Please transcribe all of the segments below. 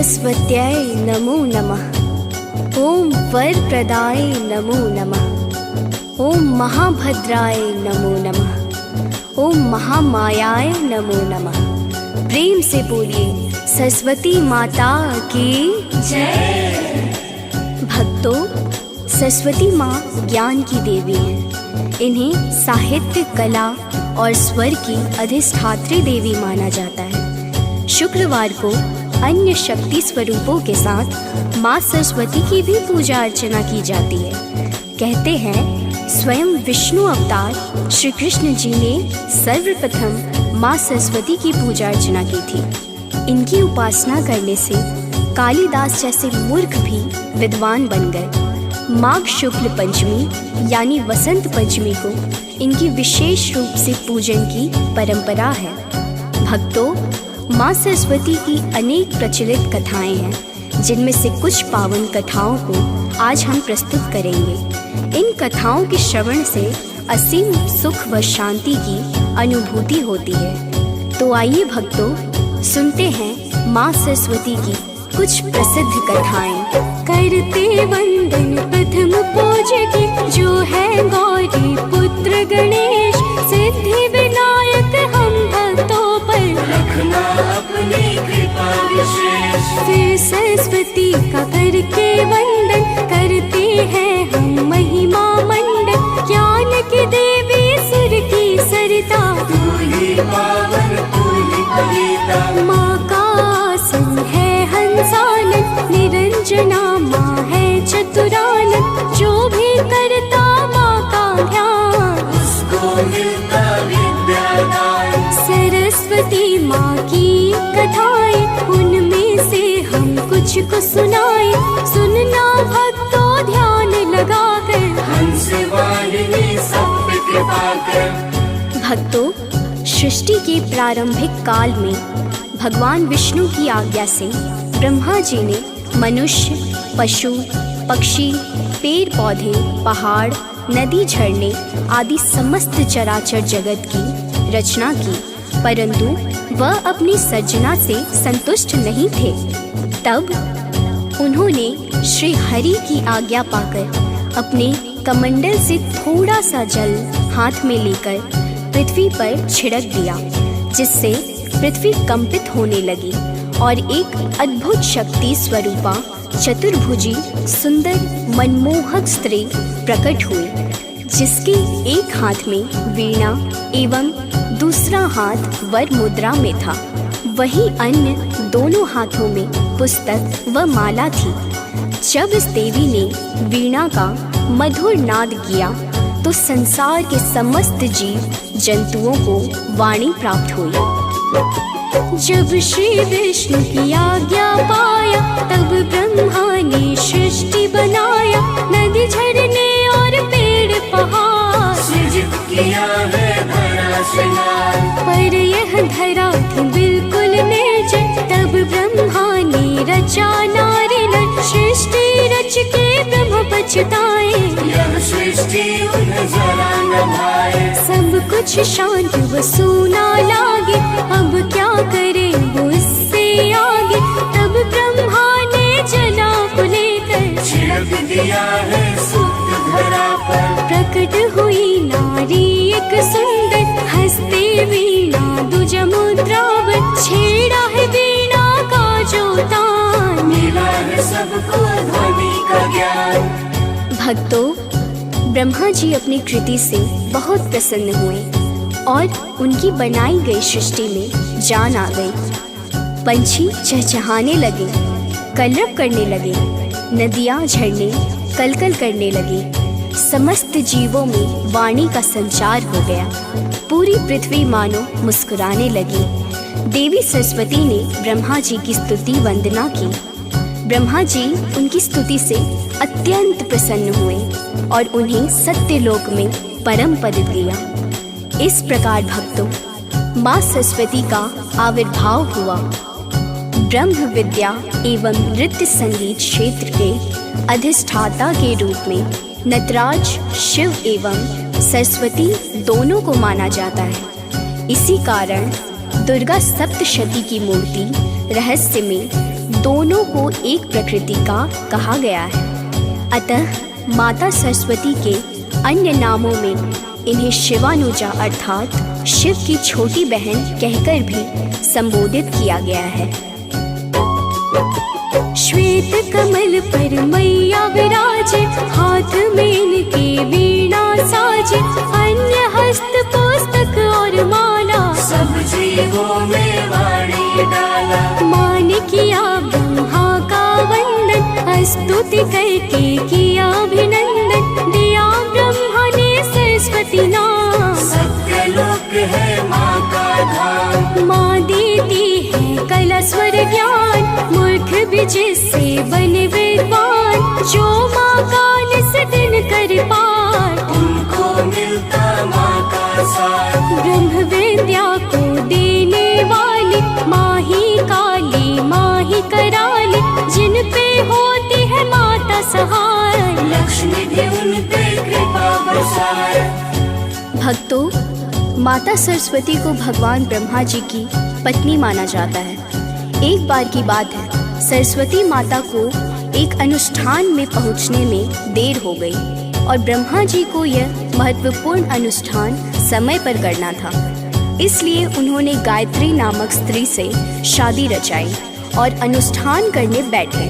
सरस्वत्यै नमो नमः। ओम वरप्रदाय नमो नमः। ओम महाभद्राय नमो नमः। ओम महामायाय नमो नमः। प्रेम से बोलिए सरस्वती माता की जय। भक्तों, सरस्वती माँ ज्ञान की देवी हैं। इन्हें साहित्य, कला और स्वर की अधिष्ठात्री देवी माना जाता है। शुक्रवार को अन्य शक्ति स्वरूपों के साथ माँ सरस्वती की भी पूजा अर्चना की जाती है। कहते हैं स्वयं विष्णु अवतार श्री कृष्ण जी ने सर्वप्रथम माँ सरस्वती की पूजा अर्चना की थी। इनकी उपासना करने से कालिदास जैसे मूर्ख भी विद्वान बन गए। माघ शुक्ल पंचमी यानी वसंत पंचमी को इनकी विशेष रूप से पूजन की परंपरा है। भक्तों, माँ सरस्वती की अनेक प्रचलित कथाएं हैं, जिनमें से कुछ पावन कथाओं को आज हम प्रस्तुत करेंगे। इन कथाओं के श्रवण से असीम सुख व शांति की अनुभूति होती है। तो आइए भक्तों, सुनते हैं माँ सरस्वती की कुछ प्रसिद्ध कथाएं। करते वंदन प्रथम पूजकी, जो है गौरी पुत्र गणेश। सिद्धि विनायक हम भक्तों पर, रखना अपनी कृपा विशेष। फिर सरस्वती का करके वंदन, करते हैं हम महिमा मंडन। ज्ञान की देवी सुर की सरिता, तू ही पावन तू ही कविता। माँ का आसन है हंसानन, निरंजना माँ है चतुरानन। जो भी करता माँ का ध्यान, उसको मिलता विद्यादान। सरस्वती माँ की कथाएं, उनमें से हम कुछ को सुनाए। सुनना भक्तों ध्यान लगाकर, हंस वाहिनी सब पे कृपा कर। भक्तों, सृष्टि के प्रारंभिक काल में भगवान विष्णु की आज्ञा से ब्रह्मा जी ने मनुष्य, पशु, पक्षी, पेड़ पौधे, पहाड़, नदी, झरने आदि समस्त चराचर जगत की रचना की, परंतु वह अपनी सर्जना से संतुष्ट नहीं थे। तब उन्होंने श्री हरि की आज्ञा पाकर अपने कमंडल से थोड़ा सा जल हाथ में लेकर पृथ्वी पर छिड़क दिया, जिससे पृथ्वी कंपित होने लगी और एक अद्भुत शक्ति स्वरूपा चतुर्भुजी सुंदर मनमोहक स्त्री प्रकट हुई, जिसके एक हाथ में वीणा एवं दूसरा हाथ वर मुद्रा में था। वहीं अन्य दोनों हाथों में पुस्तक व माला थी। जब इस देवी ने वीणा का मधुर नाद किया तो संसार के समस्त जीव जंतुओं को वाणी प्राप्त हुई। जब श्री विष्णु की आज्ञा पाया, तब ब्रह्मा ने सृष्टि बनाया। नदी, झरने और पेड़ पहाड़, सृजित किया है धरा श्रृंगार। पर यह धरा थी बिल्कुल निर्जन। तब ब्रह्मा ने रचा नारी नर, सृष्टि रच के ब्रह्म पछताए। यह सृष्टि उन्हें जरा न भाए। सब कुछ शांत व सूना लागे, अब क्या करें वो इससे आगे। तब ब्रह्मा ने जला को लेकर छिड़क दिया है शुद्ध धरा पर। प्रकट हुई नारी एक सुंदर, हंसते वीणा दुज मुद्रावर। छेड़ा है वीणा का जो तान, मिला है सबको ध्वनि का ज्ञान। भक्तों, ब्रह्मा जी अपनी कृति से बहुत प्रसन्न हुए और उनकी बनाई गई सृष्टि में जान आ गई। पंछी चहचहाने लगे, कलरव करने लगे, नदियाँ झरने कलकल करने लगे। समस्त जीवों में वाणी का संचार हो गया। पूरी पृथ्वी मानो मुस्कुराने लगी। देवी सरस्वती ने ब्रह्मा जी की स्तुति वंदना की। ब्रह्मा जी उनकी स्तुति से अत्यंत प्रसन्न हुए और उन्हें सत्यलोक में परम पद दिया। इस प्रकार भक्तों, माँ सरस्वती का आविर्भाव हुआ। ब्रह्म विद्या एवं नृत्य संगीत क्षेत्र के अधिष्ठाता के रूप में नटराज, शिव एवं सरस्वती दोनों को माना जाता है। इसी कारण दुर्गा सप्तशती की मूर्ति रहस्य में दोनों को एक प्रकृति का कहा गया है। अतः माता सरस्वती के अन्य नामों में इन्हें शिवानुजा अर्थात शिव की छोटी बहन कहकर भी संबोधित किया गया है। श्वेत कमल पर मैया विराजे, हाथ में इनके वीणा साजे, अन्य हस्त पुस्तक और माला, सब जीवों में वाणी डाला। मान किया ब्रह्मा का वंदन, स्तुति करके किया अभिनंदन, दिया ब्रह्मा ने सरस्वती नाम। सत्यलोक है माँ का धाम, माँ देती है कला स्वर ज्ञान, मूर्ख भी जिससे बने विद्वान, जो माँ का निस दिन कर पाठ, उनको मिलता माँ का साथ। ब्रह्म विद्या को देने वाली, माँ ही काली माँ ही कराली, जिन पे होती है माता सहाय, लक्ष्मी भी उन पे कृपा बरसाए। भक्तों, माता सरस्वती को भगवान ब्रह्मा जी की पत्नी माना जाता है। एक बार की बात है, सरस्वती माता को एक अनुष्ठान में पहुंचने में देर हो गई और ब्रह्मा जी को यह महत्वपूर्ण अनुष्ठान समय पर करना था। इसलिए उन्होंने गायत्री नामक स्त्री से शादी रचाई और अनुष्ठान करने बैठे।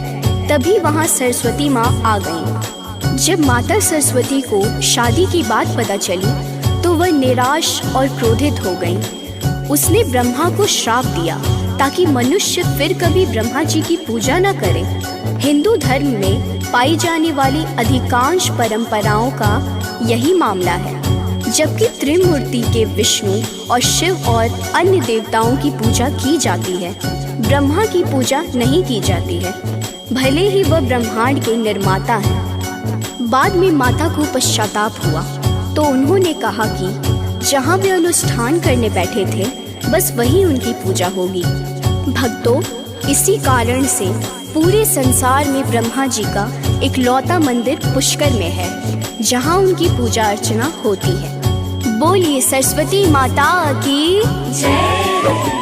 तभी वहां सरस्वती माँ आ गईं। जब माता सरस्वती को शादी की बात पता चली तो वह निराश और क्रोधित हो गईं। उसने ब्रह्मा को श्राप दिया ताकि मनुष्य फिर कभी ब्रह्मा जी की पूजा न करे। हिंदू धर्म में पाई जाने वाली अधिकांश परंपराओं का यही मामला है। जबकि त्रिमूर्ति के विष्णु और शिव और अन्य देवताओं की पूजा की जाती है, ब्रह्मा की पूजा नहीं की जाती है, भले ही वह ब्रह्मांड के निर्माता हैं। बाद में माता को पश्चाताप हुआ तो उन्होंने कहा कि जहाँ वे अनुष्ठान करने बैठे थे बस वही उनकी पूजा होगी। भक्तों, इसी कारण से पूरे संसार में ब्रह्मा जी का एक लौता मंदिर पुष्कर में है जहाँ उनकी पूजा अर्चना होती है। बोलिए सरस्वती माता की जय।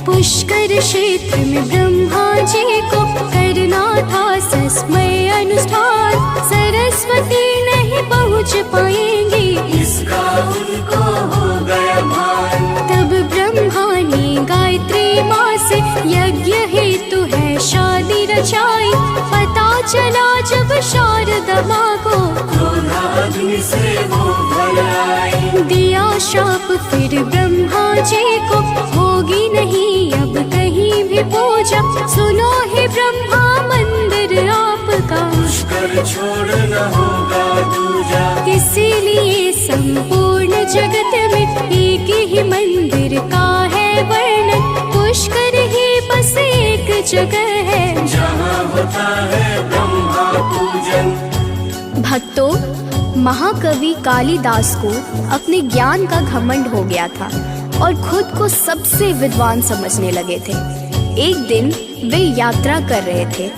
पुष्कर क्षेत्र में ब्रह्मा जी को करना था सस्मय अनुष्ठान, सरस्वती नहीं पहुँच पाएंगी इसका उनको हो गया भान। तब ब्रह्मा ने गायत्री माँ से यज्ञ हेतु है शादी रचाई। पता चला जब शारदा माँ को क्रोधा अग्नि से वो भर आई। दिया शाप फिर ब्रह्मा जी को, होगी नहीं अब कहीं भी पूजा। सुनो हे ब्रह्मा मंदिर आपका, पुष्कर छोड़ना होगा दूजा। इसीलिए संपूर्ण जगत में एक ही मंदिर का है वर्णन। पुष्कर ही बस एक जगह है जहाँ होता है ब्रह्मा पूजन। भक्तों, महाकवि कालिदास को अपने ज्ञान का घमंड हो गया था और खुद को सबसे विद्वान समझने लगे थे। एक दिन वे यात्रा कर रहे थे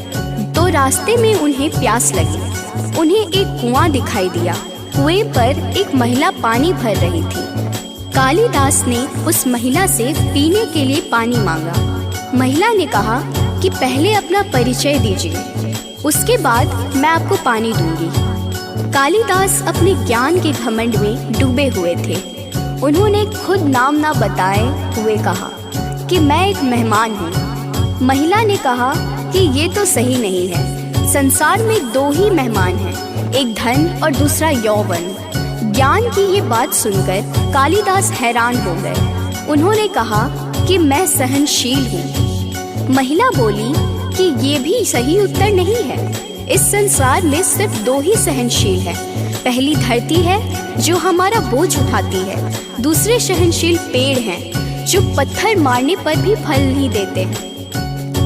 तो रास्ते में उन्हें प्यास लगी। उन्हें एक कुआं दिखाई दिया। कुएं पर एक महिला पानी भर रही थी। कालिदास ने उस महिला से पीने के लिए पानी मांगा। महिला ने कहा कि पहले अपना परिचय दीजिए, उसके बाद मैं आपको पानी दूंगी। कालिदास अपने ज्ञान के घमंड में डूबे हुए थे। उन्होंने खुद नाम ना बताए हुए कहा कि मैं एक मेहमान हूँ। महिला ने कहा कि ये तो सही नहीं है। संसार में दो ही मेहमान हैं, एक धन और दूसरा यौवन। ज्ञान की ये बात सुनकर कालिदास हैरान हो गए। उन्होंने कहा कि मैं सहनशील हूँ। महिला बोली कि ये भी सही उत्तर नहीं है। इस संसार में सिर्फ दो ही सहनशील है। पहली धरती है जो हमारा बोझ उठाती है, दूसरे सहनशील पेड़ हैं जो पत्थर मारने पर भी फल नहीं देते।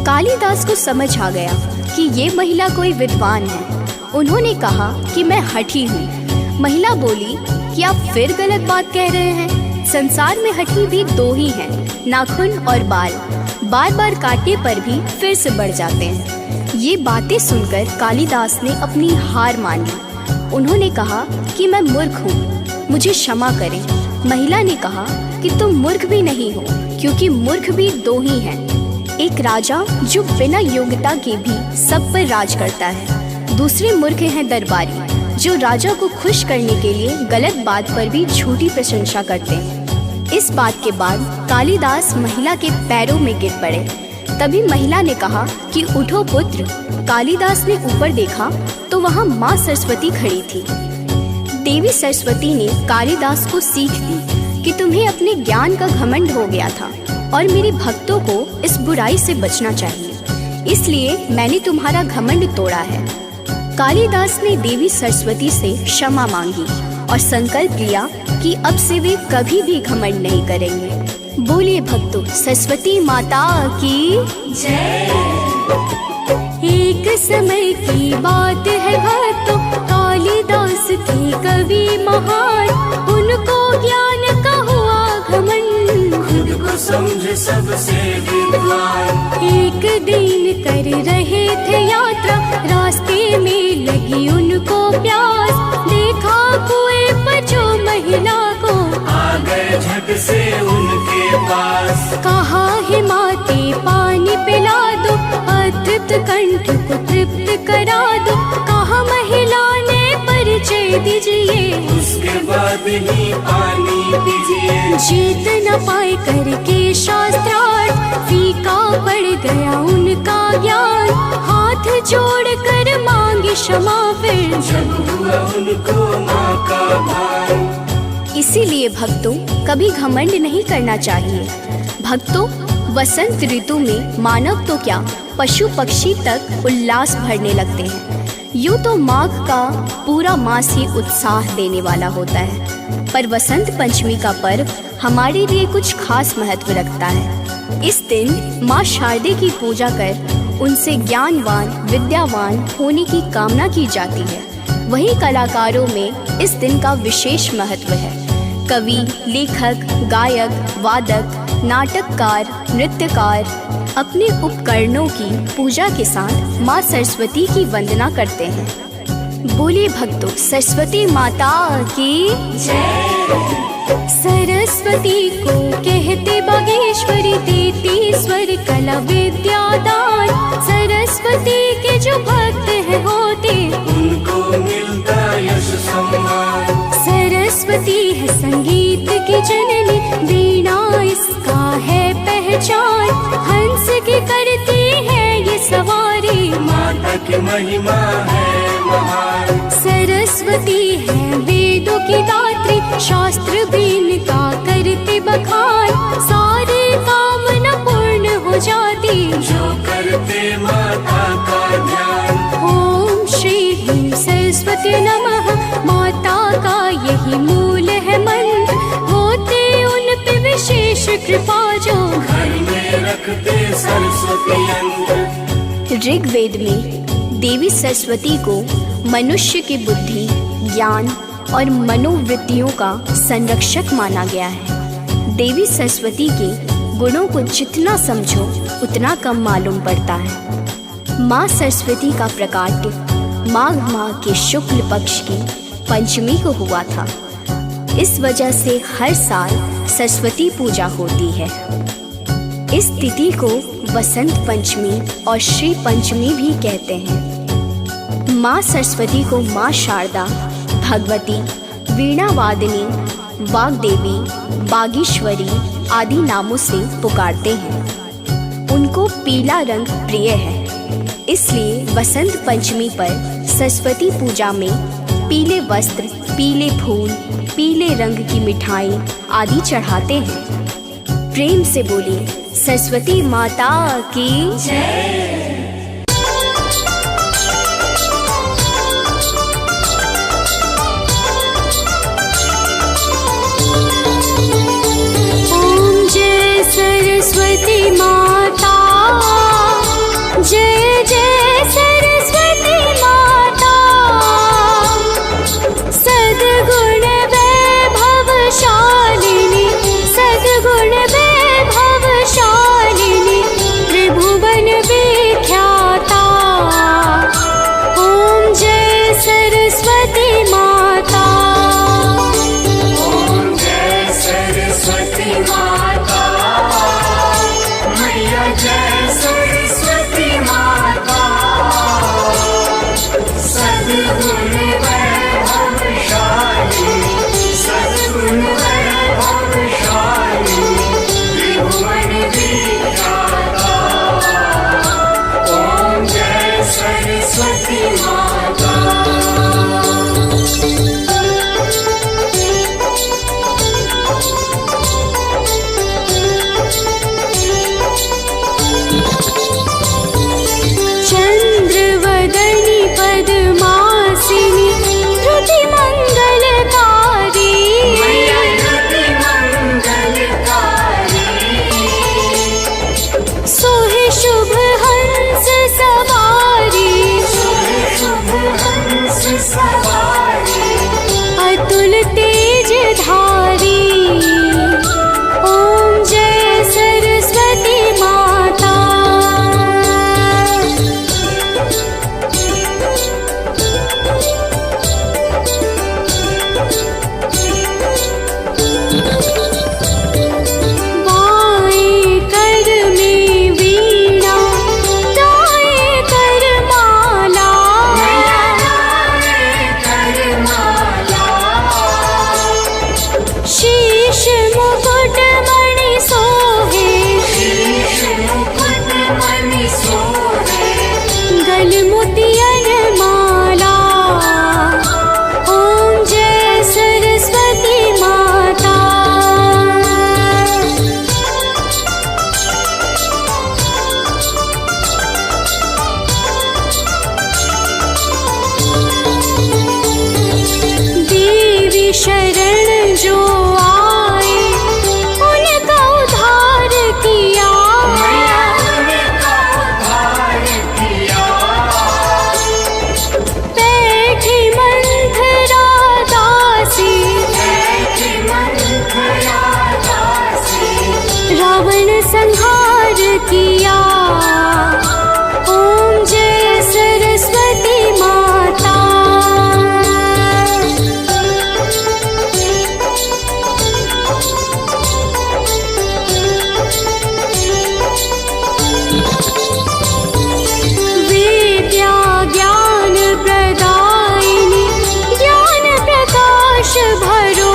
कालिदास को समझ आ गया कि ये महिला कोई विद्वान है। उन्होंने कहा कि मैं हठी हूँ। महिला बोली कि आप फिर गलत बात कह रहे हैं। संसार में हठी भी दो ही हैं, नाखून और बाल। बार बार काटने पर भी फिर से बढ़ जाते हैं। ये बातें सुनकर कालिदास ने अपनी हार मान ली। उन्होंने कहा कि मैं मूर्ख हूँ, मुझे क्षमा करें। महिला ने कहा कि तुम मूर्ख भी नहीं हो, क्योंकि मूर्ख भी दो ही हैं, एक राजा जो बिना योग्यता के भी सब पर राज करता है। दूसरे मूर्ख हैं दरबारी जो राजा को खुश करने के लिए गलत बात पर भी झूठी प्रशंसा करते हैं। इस बात के बाद कालिदास महिला के पैरों में गिर पड़े। तभी महिला ने कहा कि उठो पुत्र। कालिदास ने ऊपर देखा तो वहाँ माँ सरस्वती खड़ी थी। देवी सरस्वती ने कालिदास को सीख दी कि तुम्हें अपने ज्ञान का घमंड हो गया था और मेरे भक्तों को इस बुराई से बचना चाहिए, इसलिए मैंने तुम्हारा घमंड तोड़ा है। कालिदास ने देवी सरस्वती से क्षमा मांगी और संकल्प लिया कि अब से वे कभी भी घमंड नहीं करेंगे। बोलिए भक्तों, सरस्वती माता की जय। एक समय की बात है भक्तों, कालिदास थे कवि महान। उनको ज्ञान का हुआ घमंड, खुद को समझे सबसे विद्वान। एक दिन कर रहे थे यात्रा, रास्ते में लगी उनको प्यास। देखा कुएं पर जो महिला को, आ गए झट से उनके पास। कहा हे माते पानी पिला दो, अतृप्त कंठ को तृप्त करा दो। कहा महिला ने परिचय दीजिए, उसके बाद ही पानी पीजिए। जीत न पाए करके शास्त्रार्थ, फीका पड़ गया उनका ज्ञान। हाथ जोड़ कर मांगी क्षमा फिर, जब हुआ उनको माँ का भान। इसीलिए भक्तों कभी घमंड नहीं करना चाहिए। भक्तों, वसंत ऋतु में मानव तो क्या पशु पक्षी तक उल्लास भरने लगते हैं। यूँ तो माघ का पूरा मास ही उत्साह देने वाला होता है, पर वसंत पंचमी का पर्व हमारे लिए कुछ खास महत्व रखता है। इस दिन माँ शारदे की पूजा कर उनसे ज्ञानवान विद्यावान होने की कामना की जाती है। वहीं कलाकारों में इस दिन का विशेष महत्व है। कवि, लेखक, गायक, वादक, नाटककार, नृत्यकार अपने उपकरणों की पूजा के साथ माँ सरस्वती की वंदना करते हैं। बोलिए भक्तों, सरस्वती माता की जय। सरस्वती को कहते बागेश्वरी, देती स्वर कला विद्या दान। सरस्वती के जो भक्त है होते, उनको मिलता यश सम्मान। सरस्वती है संगीत की जननी, वीणा इसका है पहचान। हंस की करती है ये सवारी, माता की महिमा है महान। सरस्वती है वेदों की दात्री, शास्त्र भी इनका करते बखान। सारे कामना पूर्ण हो जाती, जो करते माता का ध्यान। ओम श्री ह्रीं सरस्वती नमः, माता का यही मूल है मंत्र। होते उन पे विशेष कृपा, जो घर में रखते सरस्वती यंत्र। ऋग्वेद में देवी सरस्वती को मनुष्य की बुद्धि, ज्ञान और मनोवृत्तियों का संरक्षक माना गया है। देवी सरस्वती के गुणों को जितना समझो उतना कम मालूम पड़ता है। माँ सरस्वती का प्रकाट्य माघ माह के शुक्ल पक्ष की पंचमी को हुआ था। इस वजह से हर साल सरस्वती पूजा होती है। इस तिथि को वसंत पंचमी और श्री पंचमी भी कहते हैं। माँ सरस्वती को माँ शारदा, भगवती, वीणा वादिनी, वाग्देवी, बागीश्वरी आदि नामों से पुकारते हैं। उनको पीला रंग प्रिय है, इसलिए वसंत पंचमी पर सरस्वती पूजा में पीले वस्त्र, पीले फूल, पीले रंग की मिठाई आदि चढ़ाते हैं। प्रेम से बोलिए सरस्वती माता की जय। ओम जय सरस्वती माता, जय जय सरस्वती माता। सद्गुण वैभवशालिनी, सद्गुण वैभवशालिनी, त्रिभुवन बेटियन माला। ओम जय सरस्वती माता। देवी शरण जो आए उनका उद्धार किया। बैठी मंथरा दासी रावण संहार किया। ओम जय सरस्वती माता। विद्या ज्ञान प्रदायिनी ज्ञान प्रकाश भरो।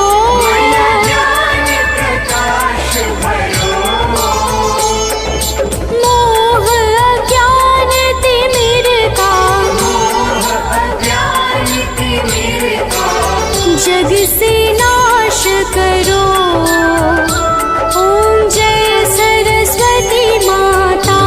मोह अज्ञान तिमिरता जग से नाश करो। ओम जय सरस्वती माता।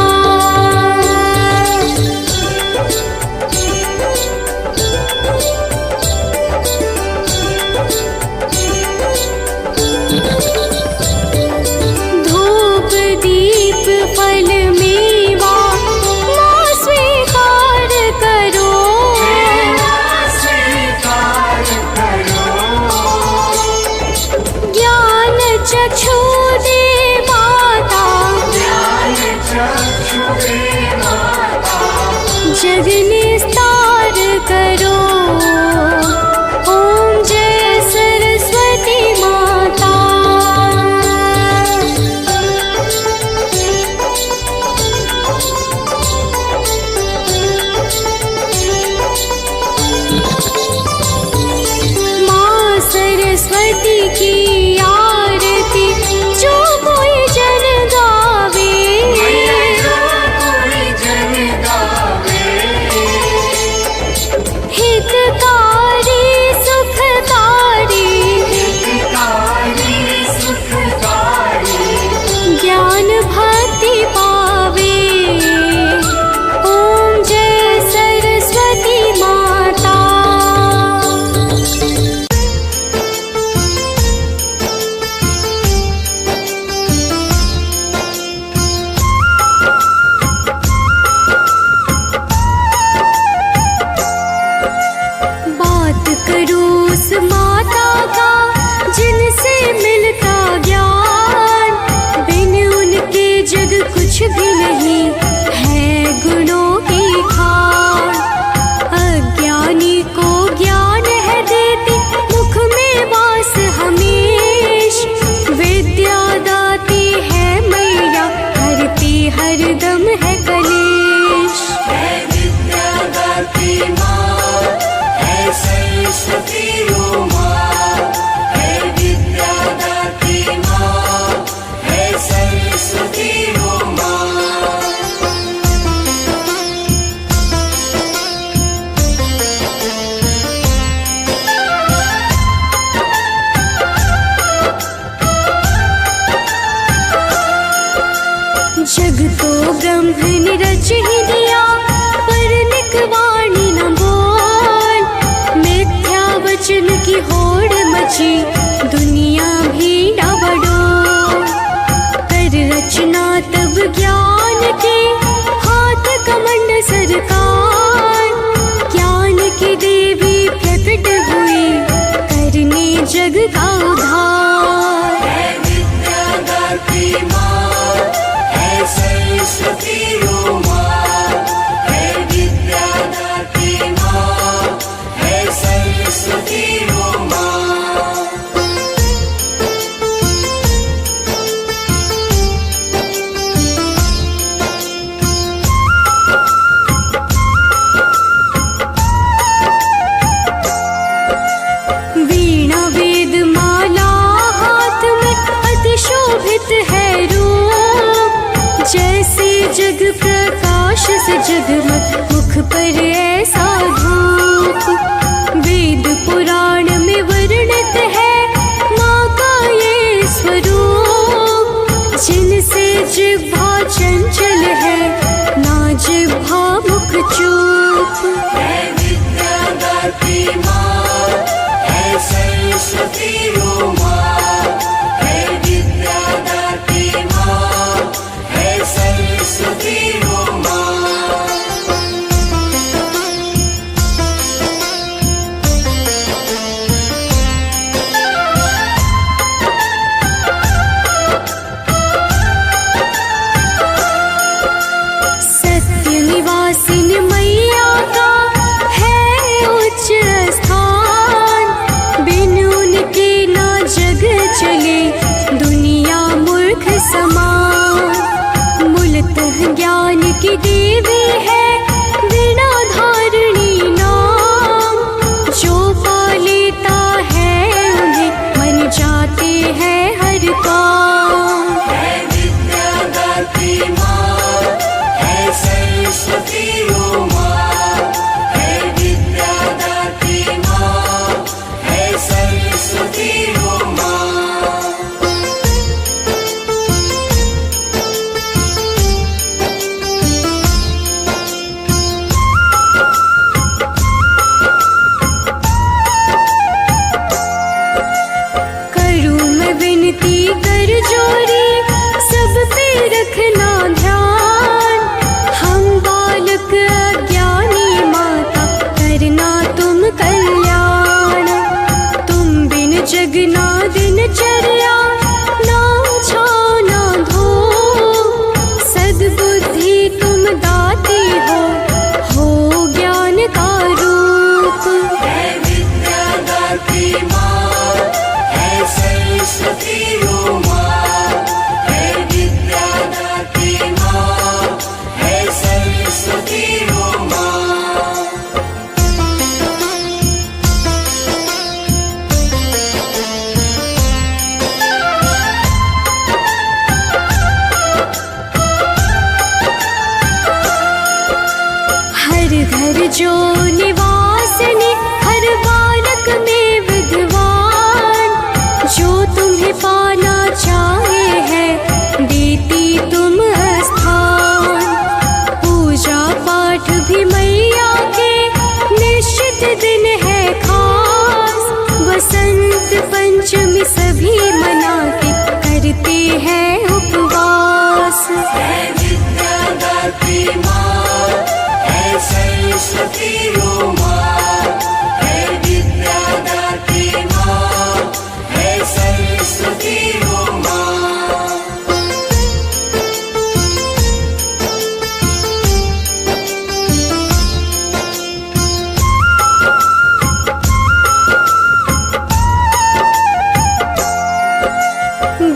धूप दीप फल मेवा माँ स्वीकार करो। ज्ञान चक्षु दे माता जग निस्तार करो। ओम जय सरस्वती माता। माँ सरस्वती की आरती जो कोई जन गावे। हितकारी सुखकारी ज्ञान भक्ति पावे। ओम जय सरस्वती माता। बात करो उस माता का जिनसे मिलता ज्ञान। बिन उनके जग कुछ भी नहीं है गुणों की खान। अज्ञानी को ज्ञान है देती मुख में वास हमेश। विद्या दाती है मैया हरती हरदम है कलेश। सरस्वती हो माँ, है विद्या दाती माँ, है सरस्वती हो माँ। जग तो ब्रह्म ने रच ही दिया पर निकवाणी न बोल। मिथ्या वचन घर जो निवासिनी, हर बालक में विद्वान, जो तुम्हें पाना चाहे है देती तुम स्थान। पूजा पाठ भी मैया के निश्चित दिन है खास, बसंत पंचमी सभी मना के करते हैं उपवास। है विद्या दात्री माँ, है सरस्वती ओ माँ, है विद्या दात्री माँ, है सरस्वती ओ माँ।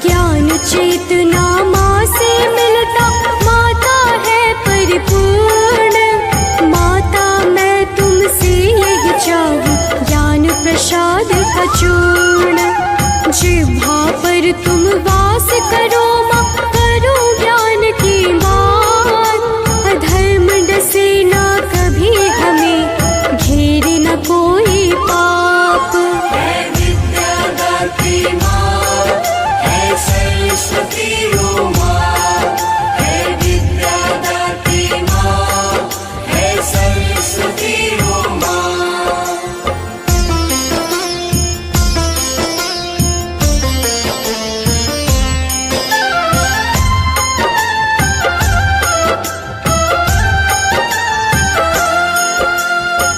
ज्ञान चेतना माँ से मिलता, माता है परिपूर्ण। माता मैं तुमसे यही चाहूँ, ज्ञान प्रसाद का चूर्ण। जिह्वा पर तुम वास करो माँ, करो ज्ञान की बात। अधर्म डसे ना कभी हमें, घेरे न कोई पाप। है विद्या दात्री माँ, है सरस्वती ओ माँ, है विद्या दात्री माँ, है सरस्वती ओ माँ।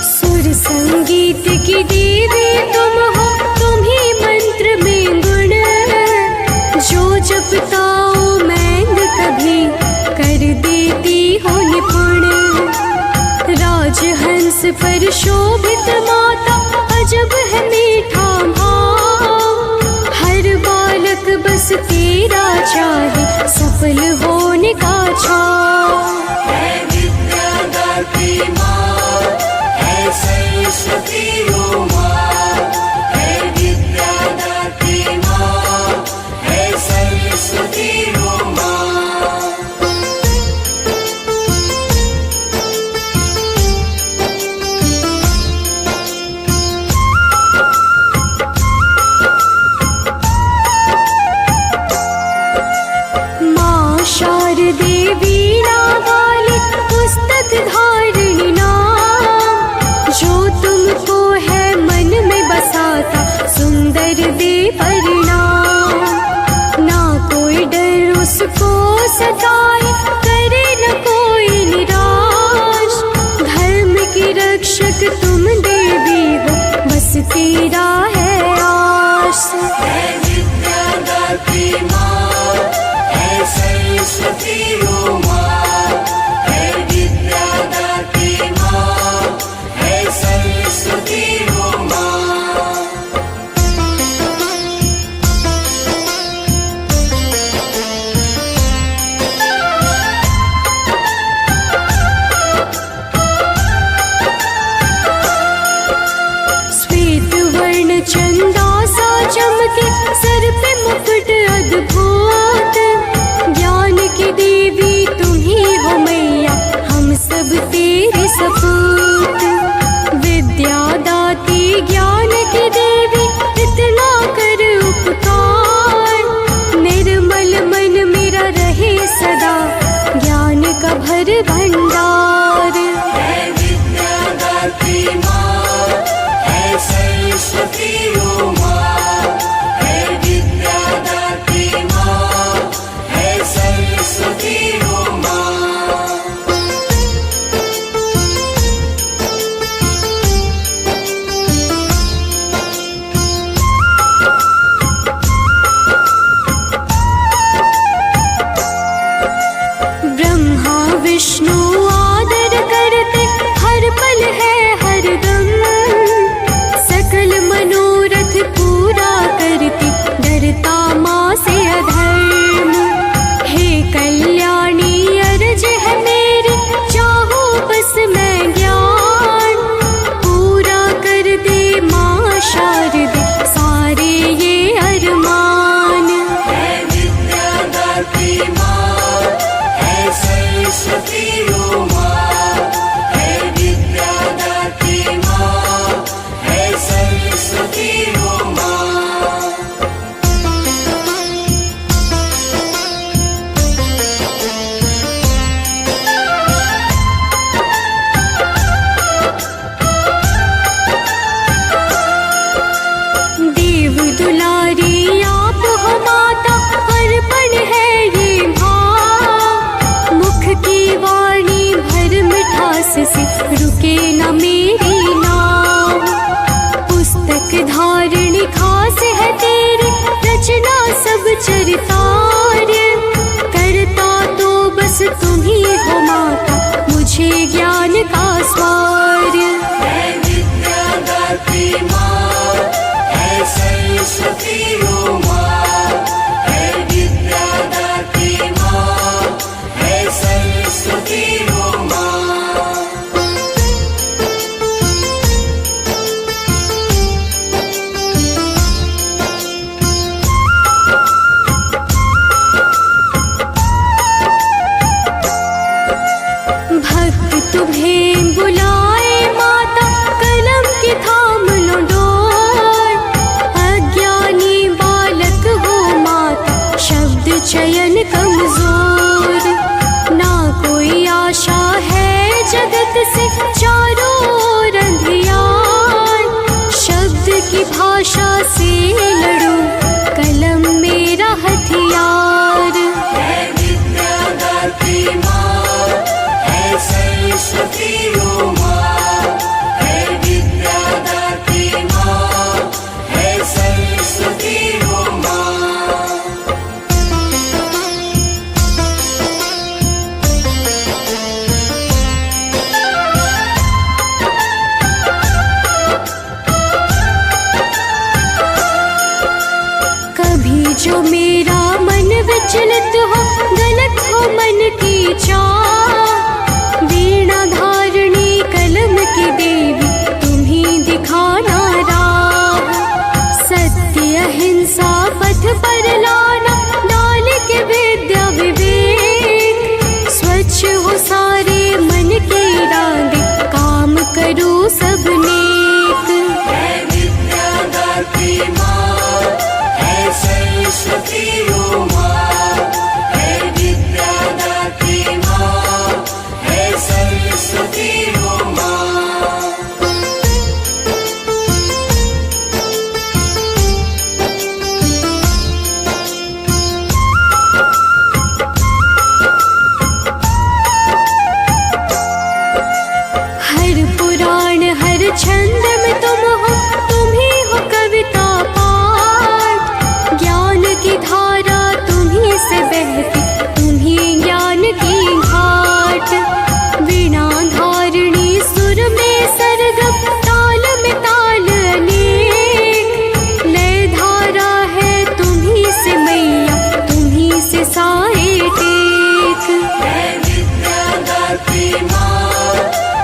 सुर संगीत की देवी तुम हो, तुम ही मंत्र में गुण। जो जपताओ मैंग कभी, कर देती हो निपुण। राजहंस पर शोभित माता, अजब है मीठा भाव। हर बालक बस तेरा चाहे, सफल होने का छाव। है विद्या दात्री माँ, है सरस्वती ओ माँ, है विद्या दात्री माँ, है सरस्वती ओ माँ। माँ शारदे वीणा वाली, पुस्तक धारिणी नाम। जो तुमको है मन में बसाता, सुंदर दे परिणाम। ना कोई डर उसको सताए, करे न कोई निराश। धर्म की रक्षक तुम देवी हो, बस तेरा है आस। है विद्या दात्री माँ, है सरस्वती ओ माँ, है विद्या दात्री माँ, है सरस्वती ओ माँ। श्वेत वर्ण चाह, वीणा धारणी कलम की देवी तुम्हीं दिखाना राह। सत्य अहिंसा पथ पर लाना, डाल के विद्या विवेक। स्वच्छ हो सारे मन के इरादे, काम करो सब नेक। है विद्या दात्री माँ, है सरस्वती ओ माँ। है विद्या दात्री माँ, है सरस्वती ओ माँ। हर पुराण हर छंद में तुम हो, तुम ही हो कविता पाठ। ज्ञान की धारा तुम्हीं से बहती, तुम्हीं ज्ञान की घाट। वीणा धारणी सुर में सरगम, ताल में ताल अनेक। लय धारा है तुम्हीं से मैया, तुम्हीं से साए टेक। है विद्या दात्री माँ,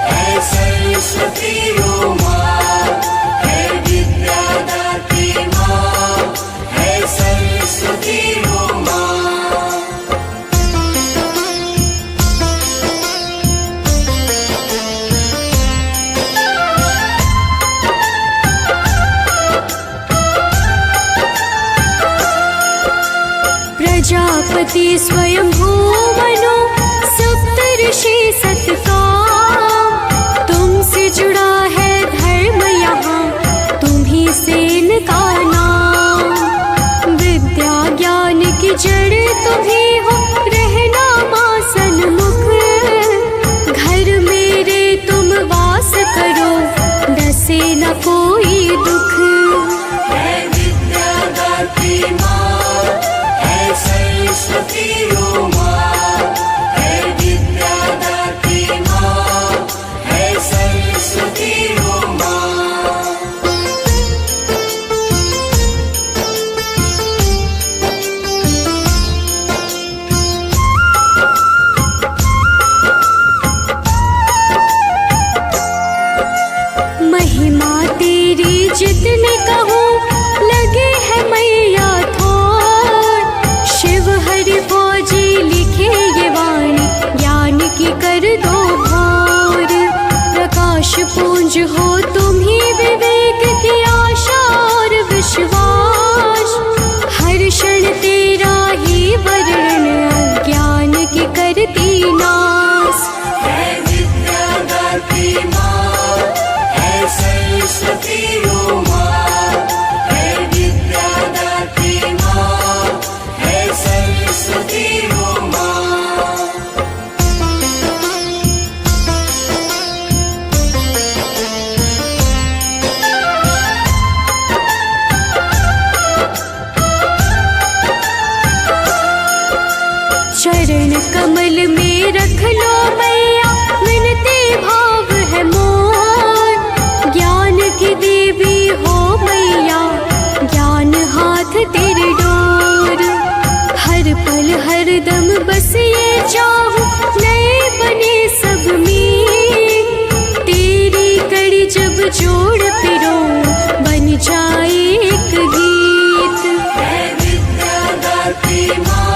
है सरस्वती ओ माँ। है विद्या दात्री माँ, है सरस्वती ओ माँ। प्रजापति स्वयंभू मनु, सप्तऋषि सतकाम। तुमसे जुड़ा है धर्म यहाँ, तुम्हीं से इनका नाम। विद्या ज्ञान की जड़ तुम्हीं हो, रहना माँ सन्मुख। घर मेरे तुम वास करो, डसे न कोई दुख। है विद्या दात्री माँ, है सरस्वती ओ माँ। है विद्या दात्री माँ, है सरस्वती ओ माँ। महिमा तेरी जितने कहूँ, लगे है मैया थोर। शिव हरि फौजी लिखे ये वाणी, ज्ञान की कर दो भोर। प्रकाश पूंज हो तुम्हीं, विवेक की आशा और विश्वास। हर क्षण तेरा ही वर्णन, अज्ञान की करती नाश। है विद्या दात्री माँ, है सरस्वती ओ माँ। है विद्या दात्री माँ, है सरस्वती ओ माँ। चरण कमल में रख लो मैया, विनती भाव है मोर। ज्ञान की देवी हो मैया, ज्ञान हाथ तेरे डोर। हर पल हर दम बस ये चाहूं, नए बने सब में। तेरी कड़ी जब जोड़ पिरो, बन जाए एक गीत। है विद्या दात्री माँ,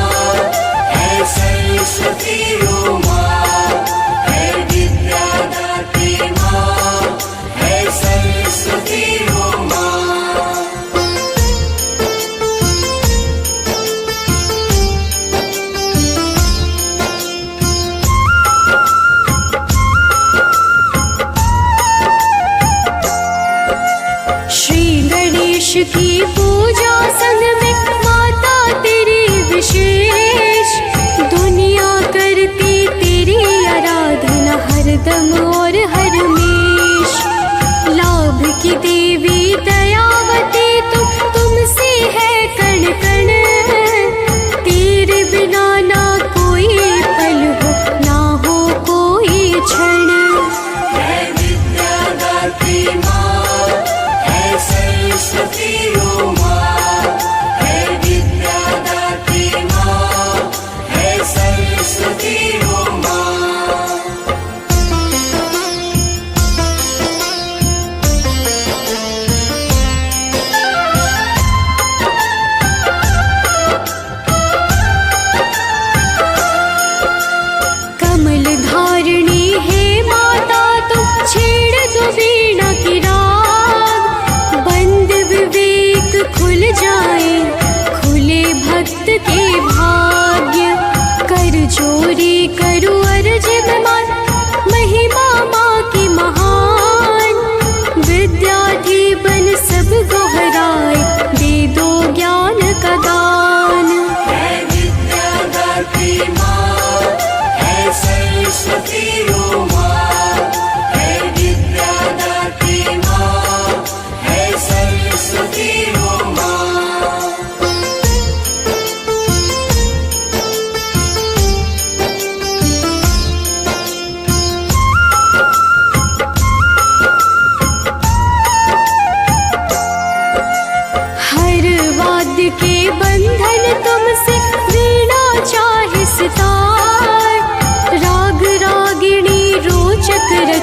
है सरस्वती ओ माँ। है विद्या दात्री माँ, है सरस्वती ओ माँ। श्री गणेश की पूजा संग में, माता तेरी विशेष। दुनिया करती तेरी आराधना, हरदम और हरमेश। लाभ की देवी दयावती तुमसे है कण कण। तेरे बिना ना कोई पल हो, ना हो कोई क्षण। है विद्या दात्री माँ, है सरस्वती ओ माँ। है विद्या दात्री माँ, है सरस्वती ओ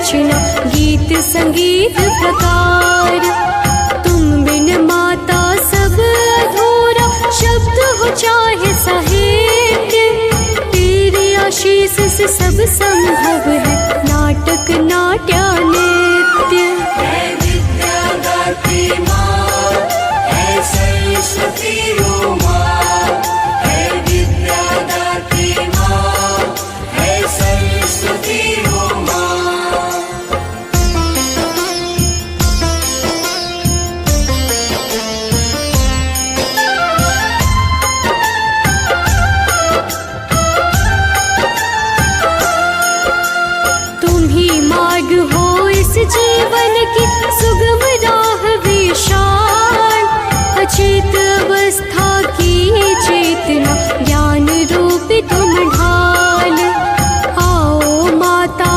रचना गीत संगीत प्रकार। तुम बिन माता सब अधूरा, शब्द हो चाहे साहित्य। तेरी आशीष से सब संभव है, नाटक नाट्य नृत्य। है विद्या दात्री माँ, है सरस्वती ओ माँ। है विद्या दात्री माँ, है सरस्वती ओ माँ। तुम ही मार्ग हो इस जीवन की, सुगम राह विशाल। अचेत अवस्था की चेतना, ज्ञान रूपी तुम ढाल। आओ माता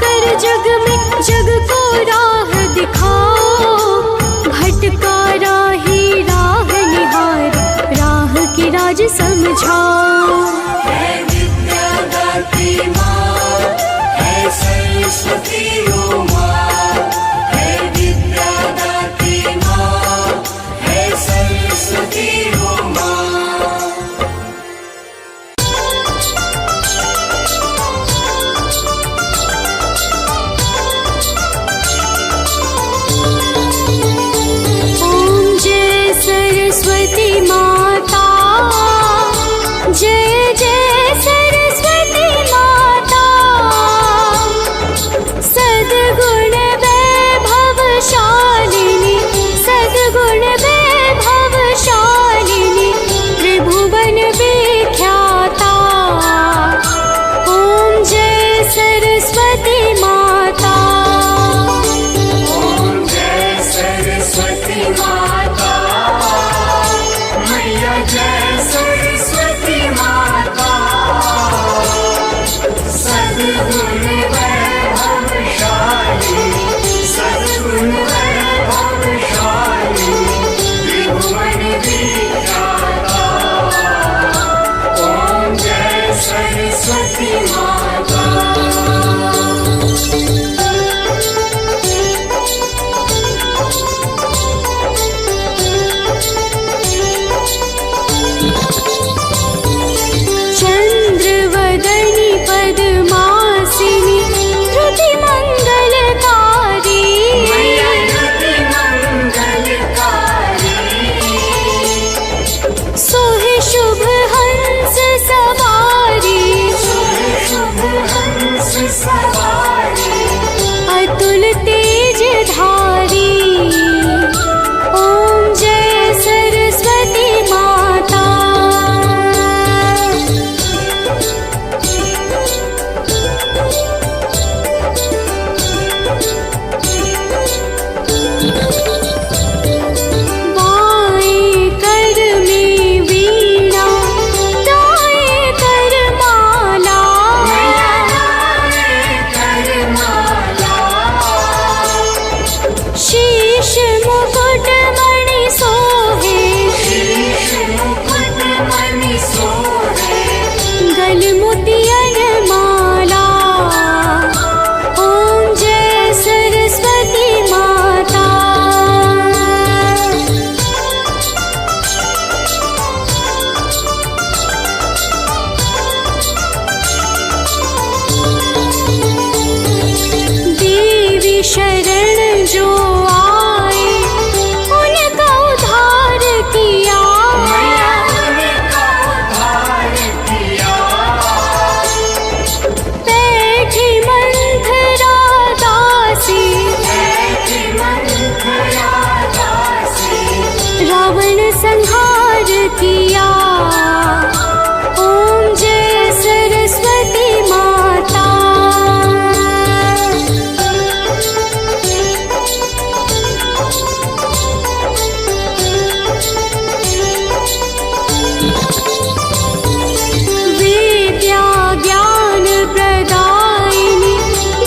कर जग में, जग को राह दिखाओ। भटका राही राह निहार, राह की राज समझाओ। है विद्या दात्री माँ, है सरस्वती ओ माँ। है विद्या दात्री माँ, है सरस्वती ओ माँ। ओम जय सरस्वती माता, जय जय सरस्वती माता। सद्गुण वैभवशालिनी, सद्गुण वैभवशालिनी, त्रिभुवन विख्याता। ओम जय सरस्वती माता। ओम जय सरस्वती माता, मैया जय सरस्वती माता। सद्गुण वैभवशालिनी, सद्गुण वैभवशालिनी, त्रिभुवन विख्याता। ओम जय सरस्वती माता। चंद्रवदनी पद्मासिनी, धृति मंगलकारी। मैया धृति मंगलकारी। सोहे शुभ हंस सवारी, शुभ हंस सवारी। अतुल तेज धारी। ओम जय सरस्वती माता। बाएं कर में वीणा, दाएं कर माला। कर माला। शीश मुकुट मणि सोहे, शीश मुकुट मणि सोहे। गल मोतियन माला। ओम जय सरस्वती माता। देवी शरण जो आए, उनका उद्धार किया। मैया उनका उद्धार किया। बैठी मंथरा दासी, बैठी मंथरा दासी। रावण संहार किया। ओम जय सरस्वती माता। विद्या ज्ञान प्रदायिनी,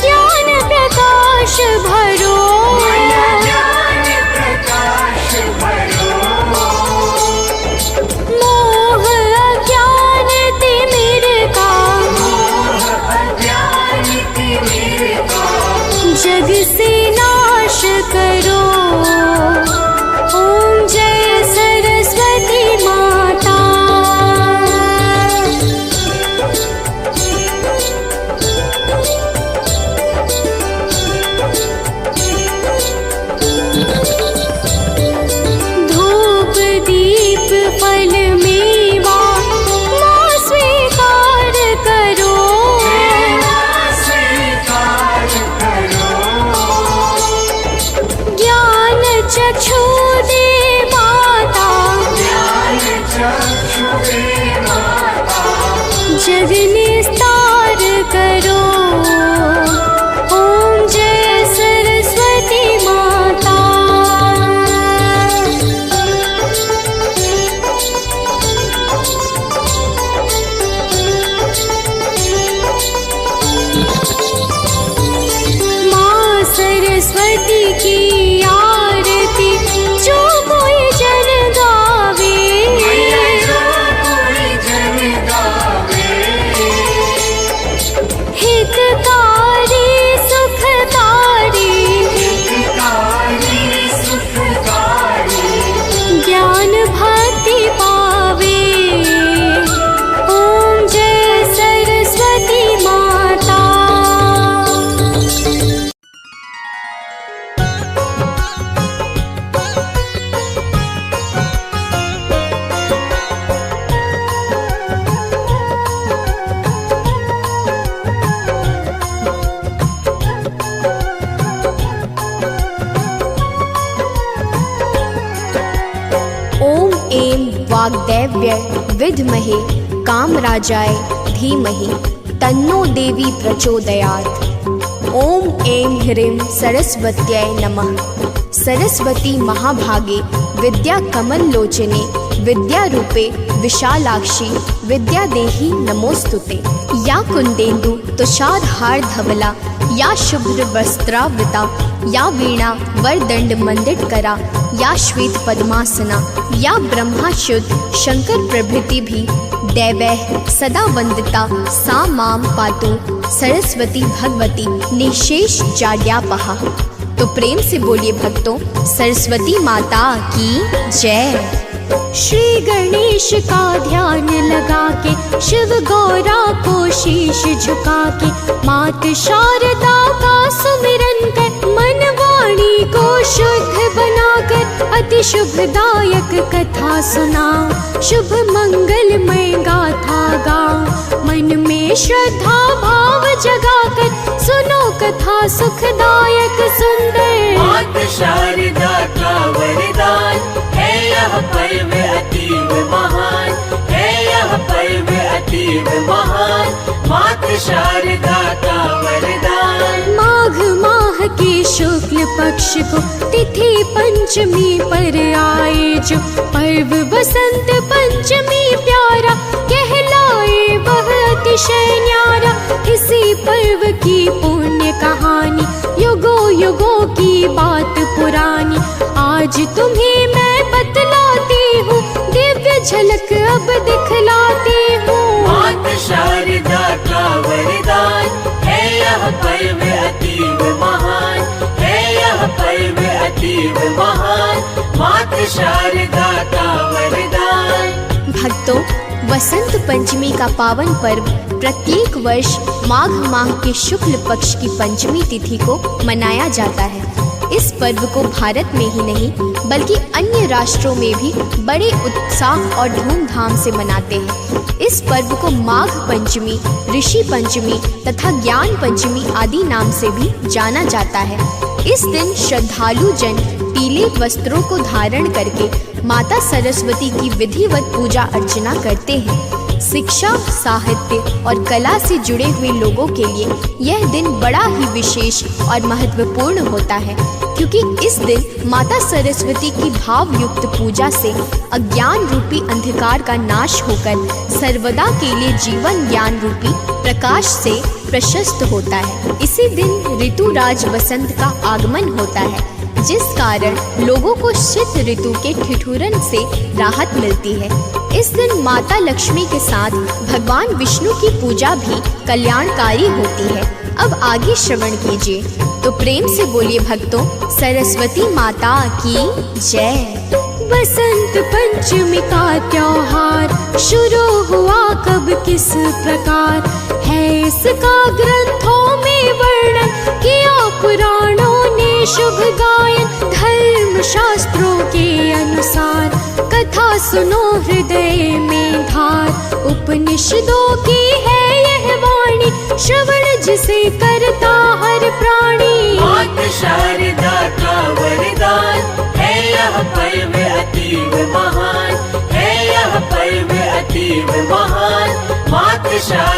ज्ञान प्रकाश भरो। मैया ज्ञान प्रकाश भरो। मोह जग निस्तार करो। ओम जय सरस्वती माता। माँ सरस्वती की आरती जो कोई जन गावे। हितकारी सुखकारी ज्ञान भक्ति पावे। ओम जय सरस्वती माता। ओम ऐं वाग्देव्यै विद्महे कामराजाय धीमहि तन्नो देवी प्रचोदयात्। ओम ऐं ह्रीं सरस्वत्यै नमः। सरस्वती महाभागे विद्या कमल लोचने विद्यारूपे विशालाक्षी विद्यादेही नमोस्तुते। या कुंदेन्दु तुषारहार धवला या शुभ्र वस्त्रावृता या वीणा वरदंड मंडितकरा या श्वेत पद्मासना या ब्रह्मा शुद्ध शंकर प्रभृति भी दैवैः सदा वंदिता सा माम पातु सरस्वती भगवती निशेष जाड्यापहा। तो प्रेम से बोलिए भक्तों, सरस्वती माता की जय। श्री गणेश का ध्यान लगा के शिव गौरा को शीश झुका के मात शारदा का सुमिरन कर मन वाणी को शुद्ध बनाकर अति शुभदायक कथा सुनाओ। शुभ मंगलमय गाथा गाओ मन में श्रद्धा भाव जगाकर सुनो कथा सुखदायक सुंदर। मात शारदा का वरदान है यह पर्व अतीव महान, है यह पर्व अतीव महान। मात शारदा का वरदान। माघ माह के शुक्ल पक्ष को तिथि पंचमी पर आए जो पर्व बसंत पंचमी प्यारा कहलाए वह अतिशय न्यारा। इसी पर्व की पुण्य कहानी युगों युगों की बात पुरानी आज तुम्हें मैं बतलाती हूँ, दिव्य झलक अब दिखलाती हूँ। मात शारदा का वरदान है यह पर्व अतीव महान, है यह पर्व अतीव महान। मात शारदा का वरदान। भक्तों, वसंत पंचमी का पावन पर्व प्रत्येक वर्ष माघ माह के शुक्ल पक्ष की पंचमी तिथि को मनाया जाता है। इस पर्व को भारत में ही नहीं बल्कि अन्य राष्ट्रों में भी बड़े उत्साह और धूमधाम से मनाते हैं। इस पर्व को माघ पंचमी, ऋषि पंचमी तथा ज्ञान पंचमी आदि नाम से भी जाना जाता है। इस दिन श्रद्धालु जन पीले वस्त्रों को धारण करके माता सरस्वती की विधिवत पूजा अर्चना करते हैं। शिक्षा, साहित्य और कला से जुड़े हुए लोगों के लिए यह दिन बड़ा ही विशेष और महत्वपूर्ण होता है, क्योंकि इस दिन माता सरस्वती की भावयुक्त पूजा से अज्ञान रूपी अंधकार का नाश होकर सर्वदा के लिए जीवन ज्ञान रूपी प्रकाश से प्रशस्त होता है। इसी दिन ऋतुराज वसंत का आगमन होता है, जिस कारण लोगों को शीत ऋतु के ठिठुरन से राहत मिलती है। इस दिन माता लक्ष्मी के साथ भगवान विष्णु की पूजा भी कल्याणकारी होती है। अब आगे श्रवण कीजिए, तो प्रेम से बोलिए भक्तों, सरस्वती माता की जय। बसंत पंचमी का त्योहार शुरू हुआ कब किस प्रकार है, इसका ग्रंथों में वर्णन किया पुराणों ने शुभ गायन। धर्म शास्त्रों के अनुसार कथा सुनो हृदय में धार, उपनिषदों की है यह वाणी, श्रवण जिसे करता हर प्राणी। मात शारदा का वरदान है यह पर्व अतीव महान, है यह पर्व अतीव महान। मात शारदा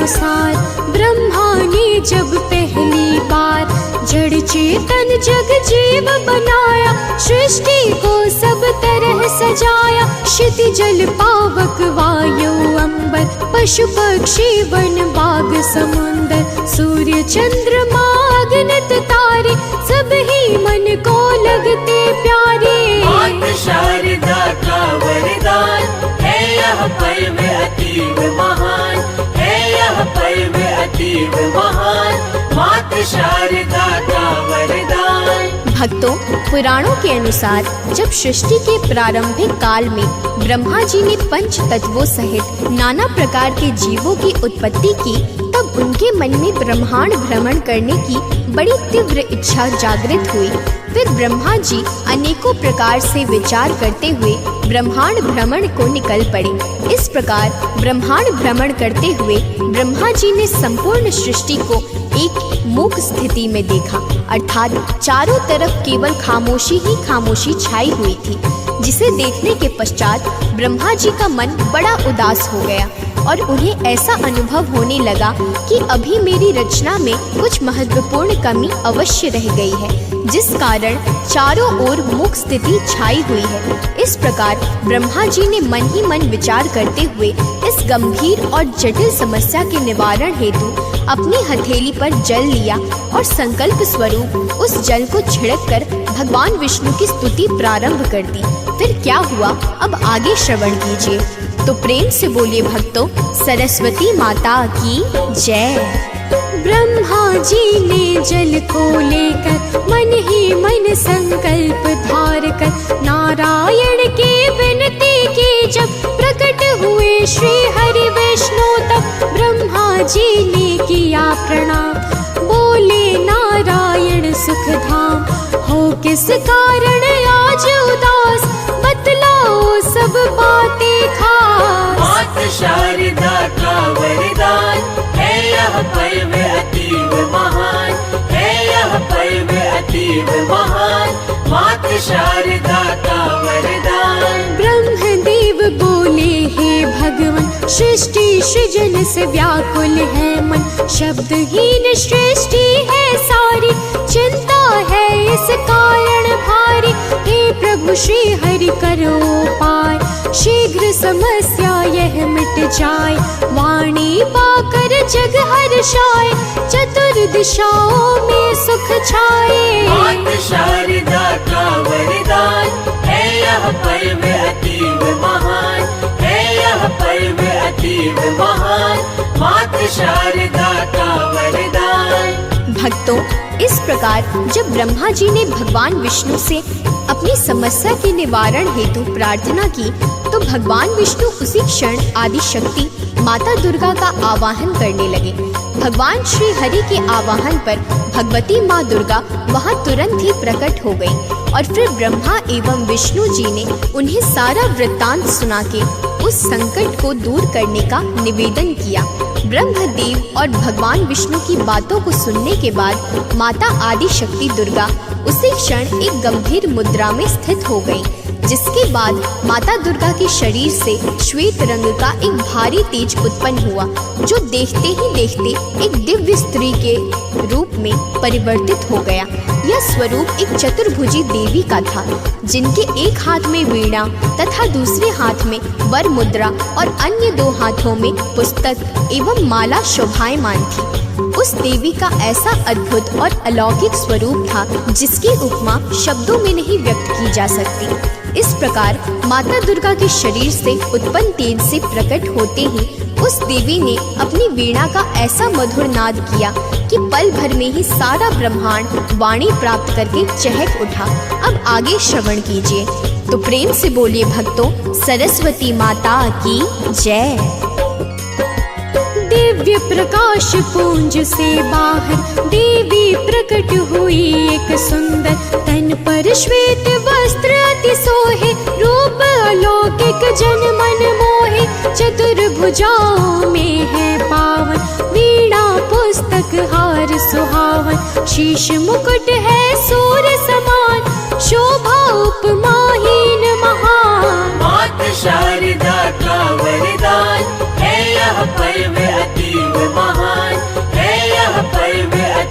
अनुसार ब्रह्मा ने जब पहली बार जड़ चेतन जग जीव बनाया, सृष्टि को सब तरह सजाया। क्षिति जल पावक वायु अंबर, पशु पक्षी वन बाग समुंदर, सूर्य चंद्रमा अगणित तारे, सब ही मन को लगते प्यारे। मात शारदा का वरदान है यह पर्व अतीव महान, है यह पर्व अतीव महान। मात शारदा का वरदान। भक्तों, पुराणों के अनुसार जब सृष्टि के प्रारंभिक काल में ब्रह्मा जी ने पंच तत्वों सहित नाना प्रकार के जीवों की उत्पत्ति की, तब उनके मन में ब्रह्मांड भ्रमण करने की बड़ी तीव्र इच्छा जागृत हुई। फिर ब्रह्मा जी अनेकों प्रकार से विचार करते हुए ब्रह्मांड भ्रमण को निकल पड़े। इस प्रकार ब्रह्मांड भ्रमण करते हुए ब्रह्मा जी ने संपूर्ण सृष्टि को एक मूक स्थिति में देखा, अर्थात चारों तरफ केवल खामोशी ही खामोशी छाई हुई थी, जिसे देखने के पश्चात ब्रह्मा जी का मन बड़ा उदास हो गया और उन्हें ऐसा अनुभव होने लगा कि अभी मेरी रचना में कुछ महत्वपूर्ण कमी अवश्य रह गई है, जिस कारण चारों ओर मूक स्थिति छाई हुई है। इस प्रकार ब्रह्मा जी ने मन ही मन विचार करते हुए इस गंभीर और जटिल समस्या के निवारण हेतु अपनी हथेली पर जल लिया और संकल्प स्वरूप उस जल को छिड़ककर भगवान विष्णु की स्तुति प्रारंभ कर दी। फिर क्या हुआ, अब आगे श्रवण कीजिए। तो प्रेम से बोलिए भक्तों, सरस्वती माता की जय। ब्रह्मा जी ने जल को लेकर मन ही मन संकल्प धार कर नारायण की विनती की, जब प्रकट हुए श्री हरि विष्णु तब ब्रह्मा जी ने किया प्रणाम। बोले नारायण सुख धाम, हो किस कारण आज उदास, बतलाओ सब बातें खास। मात शारदा का वरदान है यह पर्व अतीव महान, है यह पर्व अतीव महान। मात शारदा का वरदान। ब्रह्मदेव बोले हे भगवान, सृष्टि सृजन से व्याकुल है मन, शब्दहीन सृष्टि है सारी, चिंता है इस कारण भारी। हे प्रभु श्री हरि करो पार, शीघ्र समस्या यह मिट जाए, वाणी पाकर जग हर्षाए, चतुर्दिशाओं में सुख छाए। मात शारदा का वरदान है यह पर्व अतीव महान, है यह पर्व अतीव महान। मात शारदा का वरदान। भक्तों, इस प्रकार जब ब्रह्मा जी ने भगवान विष्णु से अपनी समस्या के निवारण हेतु प्रार्थना की, तो भगवान विष्णु उसी क्षण आदि शक्ति माता दुर्गा का आवाहन करने लगे। भगवान श्री हरि के आवाहन पर भगवती माँ दुर्गा वहाँ तुरंत ही प्रकट हो गई और फिर ब्रह्मा एवं विष्णु जी ने उन्हें सारा वृत्तांत सुना के उस संकट को दूर करने का निवेदन किया। ब्रह्मदेव और भगवान विष्णु की बातों को सुनने के बाद माता आदि शक्ति दुर्गा उसी क्षण एक गंभीर मुद्रा में स्थित हो गई, जिसके बाद माता दुर्गा के शरीर से श्वेत रंग का एक भारी तेज उत्पन्न हुआ, जो देखते ही देखते एक दिव्य स्त्री के रूप में परिवर्तित हो गया। यह स्वरूप एक चतुर्भुजी देवी का था, जिनके एक हाथ में वीणा तथा दूसरे हाथ में वर मुद्रा और अन्य दो हाथों में पुस्तक एवं माला शोभायमान थी। उस देवी का ऐसा अद्भुत और अलौकिक स्वरूप था, जिसकी उपमा शब्दों में नहीं व्यक्त की जा सकती। इस प्रकार माता दुर्गा के शरीर से उत्पन्न तेज से प्रकट होते ही उस देवी ने अपनी वीणा का ऐसा मधुर नाद किया कि पल भर में ही सारा ब्रह्मांड वाणी प्राप्त करके चहक उठा। अब आगे श्रवण कीजिए। तो प्रेम से बोलिए भक्तों, सरस्वती माता की जय। दिव्य प्रकाश पुंज से बाहर देवी प्रकट हुई एक सुंदर, तन पर श्वेत वस्त्र अति सोहे, रूप अलौकिक जन मन मोहे, चतुर्भुजाओं में है पावन, वीणा पुस्तक हार सुहावन, शीश मुकुट है सूर्य समान, शोभा उपमाहीन महान। मात शारदा का वरदान है यह पर्व अतीव महान।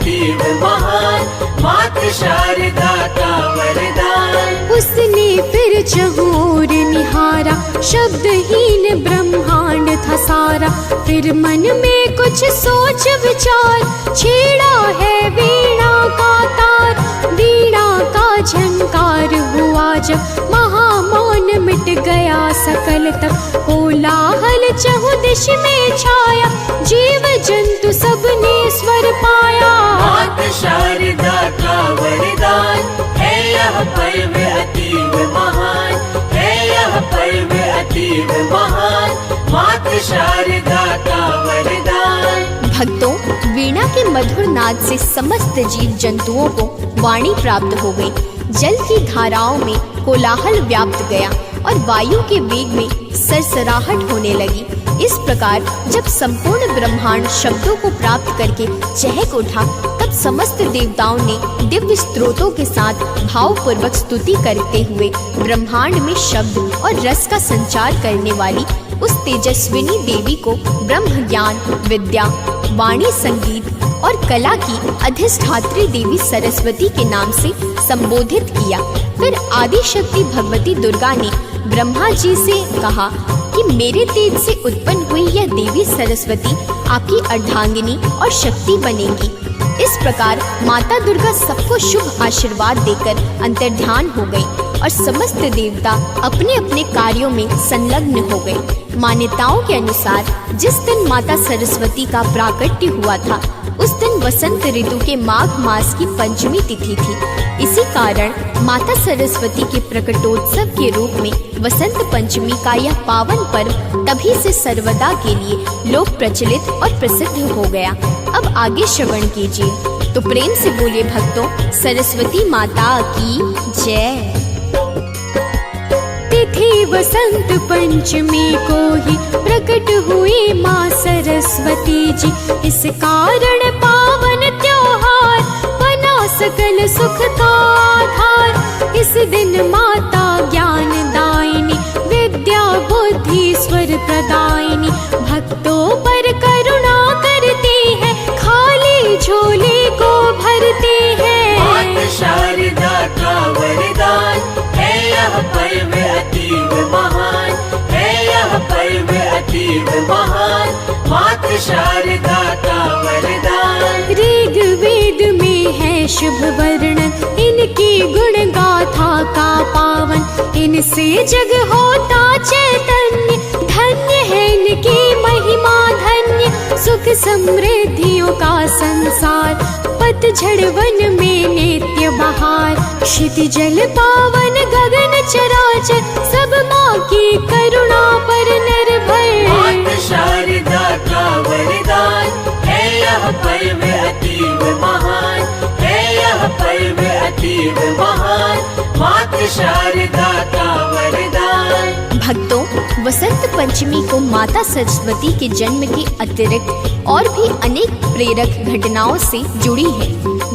अतीव महान, मात शारदा का वरदान। उसने फिर चहुर निहारा, शब्दहीन ब्रह्मांड था सारा। फिर मन में कुछ सोच विचार, छेड़ा है वीणा का तार। वीणा का झंकार हुआ जब, महामौन मिट गया सकल तक। कोलाहल चहु दिश में छाया, जीव जंतु सबने स्वर पाया। मात शारदा का वरदान है यह पर्व अतीव महान, है यह पर्व अतीव महान, मात शारदा का वरदान। भक्तों, वीणा के मधुर नाद से समस्त जीव जंतुओं को वाणी प्राप्त हो गई। जल की धाराओं में कोलाहल व्याप्त गया और वायु के वेग में सरसराहट होने लगी। इस प्रकार जब संपूर्ण ब्रह्मांड शब्दों को प्राप्त करके चहक उठा, तब समस्त देवताओं ने दिव्य स्तोत्रों के साथ भावपूर्वक स्तुति करते हुए ब्रह्मांड में शब्द और रस का संचार करने वाली उस तेजस्विनी देवी को ब्रह्म ज्ञान, विद्या, वाणी, संगीत और कला की अधिष्ठात्री देवी सरस्वती के नाम से संबोधित किया। फिर आदि शक्ति भगवती दुर्गा ने ब्रह्मा जी से कहा कि मेरे तेज से उत्पन्न हुई यह देवी सरस्वती आपकी अर्धांगिनी और शक्ति बनेगी। इस प्रकार माता दुर्गा सबको शुभ आशीर्वाद देकर अंतर्ध्यान हो गई और समस्त देवता अपने अपने कार्यों में संलग्न हो गए। मान्यताओं के अनुसार जिस दिन माता सरस्वती का प्राकट्य हुआ था, उस दिन वसंत ऋतु के माघ मास की पंचमी तिथि थी। इसी कारण माता सरस्वती के प्रकटोत्सव के रूप में वसंत पंचमी का यह पावन पर्व तभी से सर्वदा के लिए लोक प्रचलित और प्रसिद्ध हो गया। अब आगे श्रवण कीजिए, तो प्रेम से बोलिए भक्तों, सरस्वती माता की जय। तिथि वसंत पंचमी को ही प्रकट हुई माँ सरस्वती जी। इस कारण पावन त्योहार बना सकल सुख का आधार। इस दिन माता ज्ञान दायिनी, विद्या बुद्धि स्वर प्रदायिनी, भक्तों पर करुणा करती है, खाली झोली को भरती है। मात शारदा का वरदान है यह पर्व अतीव महान, है यह पर्व अतीव महान, मात शारदा का वरदान। ऋग वेद में है शुभ वर्णन, इनकी गुण गाथा का पावन। इनसे जग होता चैतन्य, धन्य है इनकी महिमा धन्य। सुख समृद्धियों का संसार, पतझड़ वन में नित्य बहार। क्षितिज जल पावन गगन चराचर, सब माँ की करुणा पर निर्भर। मात शारदा का वरदान है यह पर्व अतीव महान, है यह पर्व अतीव महान, मात शारदा का वरदान। भक्तों, वसंत पंचमी को माता सरस्वती के जन्म के अतिरिक्त और भी अनेक प्रेरक घटनाओं से जुड़ी है,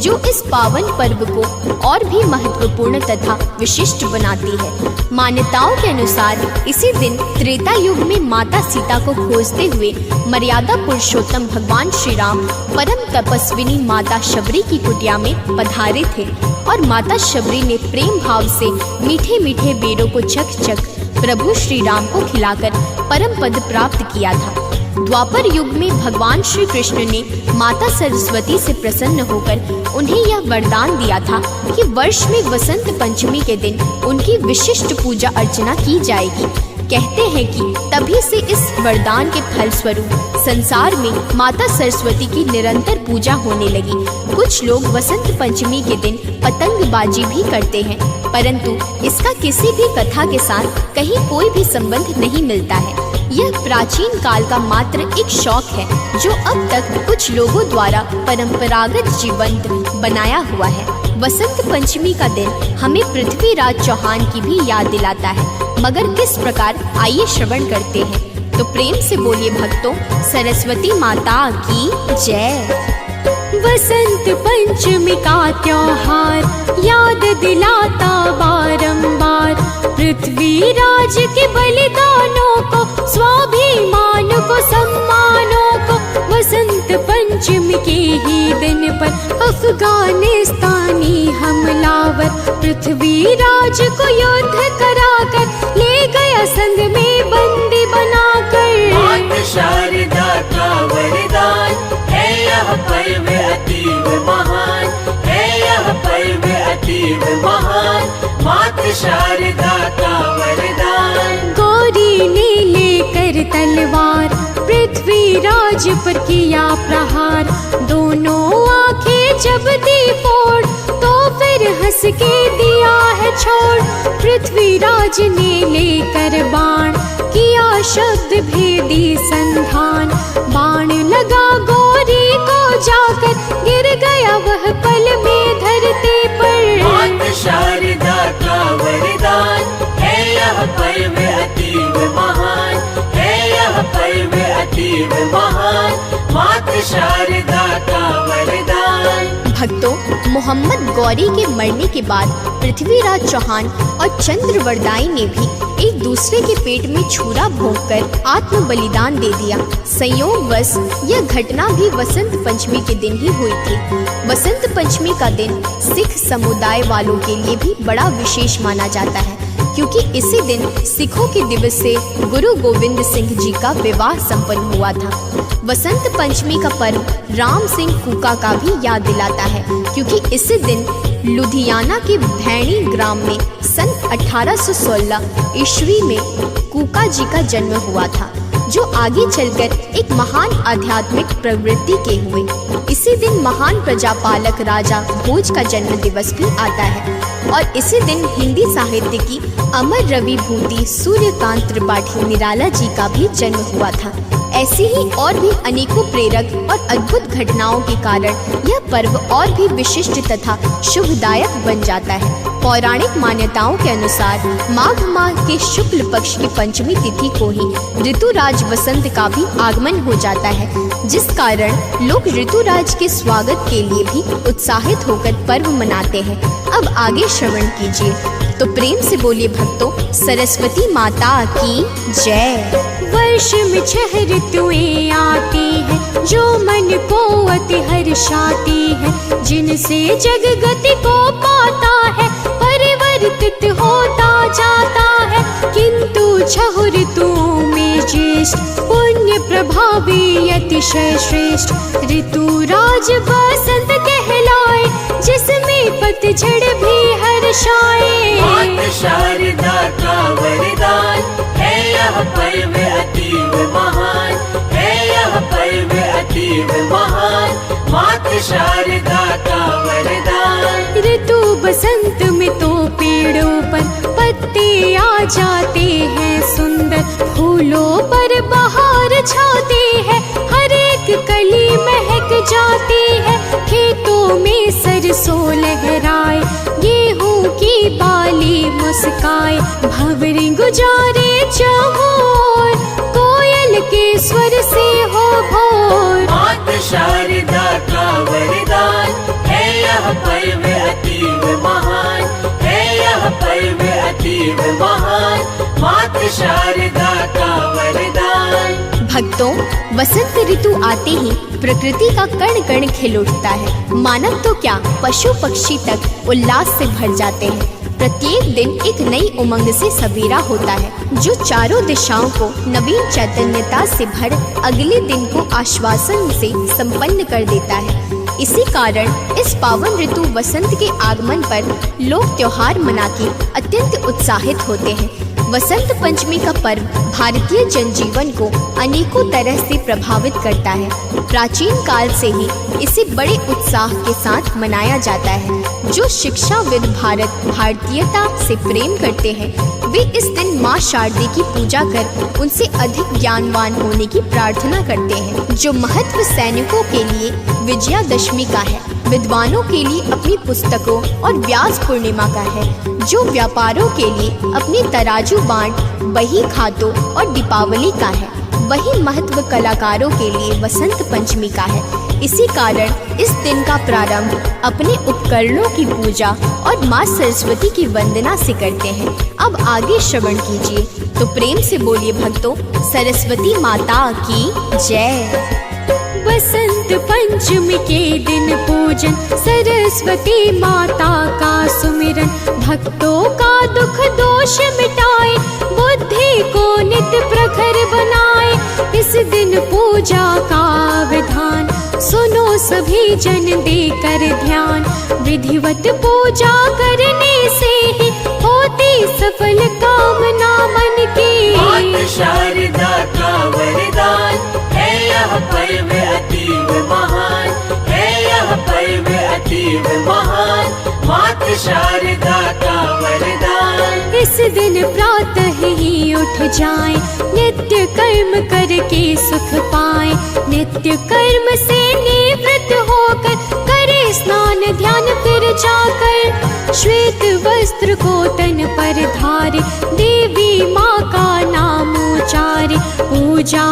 जो इस पावन पर्व को और भी महत्वपूर्ण तथा विशिष्ट बनाती है। मान्यताओं के अनुसार इसी दिन त्रेता युग में माता सीता को खोजते हुए मर्यादा पुरुषोत्तम भगवान श्री राम परम तपस्विनी माता शबरी की कुटिया में पधारे थे और माता शबरी ने प्रेम भाव से मीठे मीठे बेरों को चख चख प्रभु श्री राम को खिलाकर परम पद प्राप्त किया था। द्वापर युग में भगवान श्री कृष्ण ने माता सरस्वती से प्रसन्न होकर उन्हें यह वरदान दिया था कि वर्ष में वसंत पंचमी के दिन उनकी विशिष्ट पूजा अर्चना की जाएगी। कहते हैं कि तभी से इस वरदान के फल स्वरूप संसार में माता सरस्वती की निरंतर पूजा होने लगी। कुछ लोग वसंत पंचमी के दिन पतंगबाजी भी करते हैं, परंतु इसका किसी भी कथा के साथ कहीं कोई भी संबंध नहीं मिलता है। यह प्राचीन काल का मात्र एक शौक है, जो अब तक कुछ लोगों द्वारा परंपरागत जीवंत बनाया हुआ है। वसंत पंचमी का दिन हमें पृथ्वीराज चौहान की भी याद दिलाता है, मगर किस प्रकार, आइए श्रवण करते हैं। तो प्रेम से बोलिए भक्तों, सरस्वती माता की जय। वसंत पंचमी का त्योहार याद दिलाता बारंबार, पृथ्वीराज के बलिदानों को, स्वाभिमान को, सम्मानों को। वसंत पंचमी के ही दिन पर अफगानिस्तानी हमलावर पृथ्वीराज को युद्ध कराकर ले गया संग में बंदी बनाकर। माता शारदा का वरदान है यह पर्व अतीव महान, है यह पर्व अतीव महान, माता शारदा का वरदान। गौरी ने लेकर तलवार पृथ्वीराज पर किया प्रहार, दोनों आंखें जब दी फोड़ तो फिर हंस के दिया है छोड़। पृथ्वीराज ने लेकर बाण किया शब्द भेदी संधान, बाण लगा गौरी को जाकर गिर गया वह पल में धरती पर। माता शारदा का वरदान है यह पर्व अतीव महान, है यह पर्व अतीव महान, माता शारदा का वरदान। भक्तों, मोहम्मद गौरी के मरने के बाद पृथ्वीराज चौहान और चंद्रवरदाई ने भी एक दूसरे के पेट में छुरा भोंककर आत्म बलिदान दे दिया। संयोगवश यह घटना भी वसंत पंचमी के दिन ही हुई थी। वसंत पंचमी का दिन सिख समुदाय वालों के लिए भी बड़ा विशेष माना जाता है, क्योंकि इसी दिन सिखों के दिवस से गुरु गोविंद सिंह जी का विवाह संपन्न हुआ था। वसंत पंचमी का पर्व राम सिंह कूका का भी याद दिलाता है, क्योंकि इसी दिन लुधियाना के भैणी ग्राम में सन 1816 ईस्वी में कूका जी का जन्म हुआ था, जो आगे चलकर एक महान आध्यात्मिक प्रवृत्ति के हुए। इसी दिन महान प्रजापालक राजा भोज का जन्म दिवस भी आता है और इसी दिन हिंदी साहित्य की अमर रवि भूति सूर्यकांत त्रिपाठी निराला जी का भी जन्म हुआ था। ऐसी ही और भी अनेकों प्रेरक और अद्भुत घटनाओं के कारण यह पर्व और भी विशिष्ट तथा शुभदायक बन जाता है। पौराणिक मान्यताओं के अनुसार माघ माह के शुक्ल पक्ष की पंचमी तिथि को ही ऋतुराज वसंत का भी आगमन हो जाता है, जिस कारण लोग ऋतुराज के स्वागत के लिए भी उत्साहित होकर पर्व मनाते हैं। अब आगे श्रवण कीजिए, तो प्रेम से बोलिए भक्तों, सरस्वती माता की जय। वर्ष में 6 ऋतुएं आती हैं जो मन को अति हर्षाती है, जिनसे जग गति को पाता है, परिवर्तित होता जाता है। किंतु 6 ऋतुओं में ज्येष्ठ पुण्य प्रभावी अतिशय श्रेष्ठ ऋतुराज बसंत कहलाए, जिसमें पतझड़ भी हर्षाए। माता शारदा का वरदान है यह पर्व अतीव महान, है यह पर्व अतीव महान, माता शारदा का वरदान। ऋतु बसंत में तो पेड़ों पर पत्ते आ जाते हैं सुंदर, फूलों पर बहार छाती है, हर एक कली महक जाती है। खेतों में सरसों लहराए, गेहूं की बाली मुस्काए, भंवरे गुजारे चहोर, कोयल के स्वर से हो भोर। माता शारदा का वरदान है यह पर्व अतीव महान, है यह पर्व अतीव महान, माता शारदा का वरदान। भक्तों, वसंत ऋतु आते ही प्रकृति का कण कण खिल उठता है। मानव तो क्या, पशु पक्षी तक उल्लास से भर जाते हैं। प्रत्येक दिन एक नई उमंग से सवेरा होता है, जो चारों दिशाओं को नवीन चैतन्यता से भर अगले दिन को आश्वासन से संपन्न कर देता है। इसी कारण इस पावन ऋतु वसंत के आगमन पर लोग त्योहार मना के अत्यंत उत्साहित होते हैं। वसंत पंचमी का पर्व भारतीय जनजीवन को अनेकों तरह से प्रभावित करता है। प्राचीन काल से ही इसे बड़े उत्साह के साथ मनाया जाता है। जो शिक्षाविद भारतीयता से प्रेम करते हैं, वे इस दिन माँ शारदे की पूजा कर उनसे अधिक ज्ञानवान होने की प्रार्थना करते हैं। जो महत्व सैनिकों के लिए विजयादशमी का है, विद्वानों के लिए अपनी पुस्तकों और व्यास पूर्णिमा का है। जो व्यापारों के लिए अपने तराजू बांट, बही खातों और दीपावली का है, वही महत्व कलाकारों के लिए वसंत पंचमी का है। इसी कारण इस दिन का प्रारंभ अपने उपकरणों की पूजा और माँ सरस्वती की वंदना से करते हैं। अब आगे श्रवण कीजिए, तो प्रेम से बोलिए भक्तों, सरस्वती माता की जय। बसंत पंचमी के दिन पूजन सरस्वती माता का सुमिरन भक्तों का दुख दोष मिटाए, बुद्धि को नित्य प्रखर बनाए। इस दिन पूजा का विधान सुनो सभी जन देकर ध्यान, विधिवत पूजा करने से ही होती सफल कामना मन की। माता शारदा का वरदान है यह पर्व अतीव महान, है यह पर्व अतीव महान, माता शारदा का वरदान। इस दिन प्रातः ही उठ जाएं, नित्य कर्म करके सुख पाएं, नित्य कर्म से निवृत्त होकर करे स्नान ध्यान, फिर जाकर श्वेत वस्त्र को तन पर धारे, देवी माँ का नाम उचारे, पूजा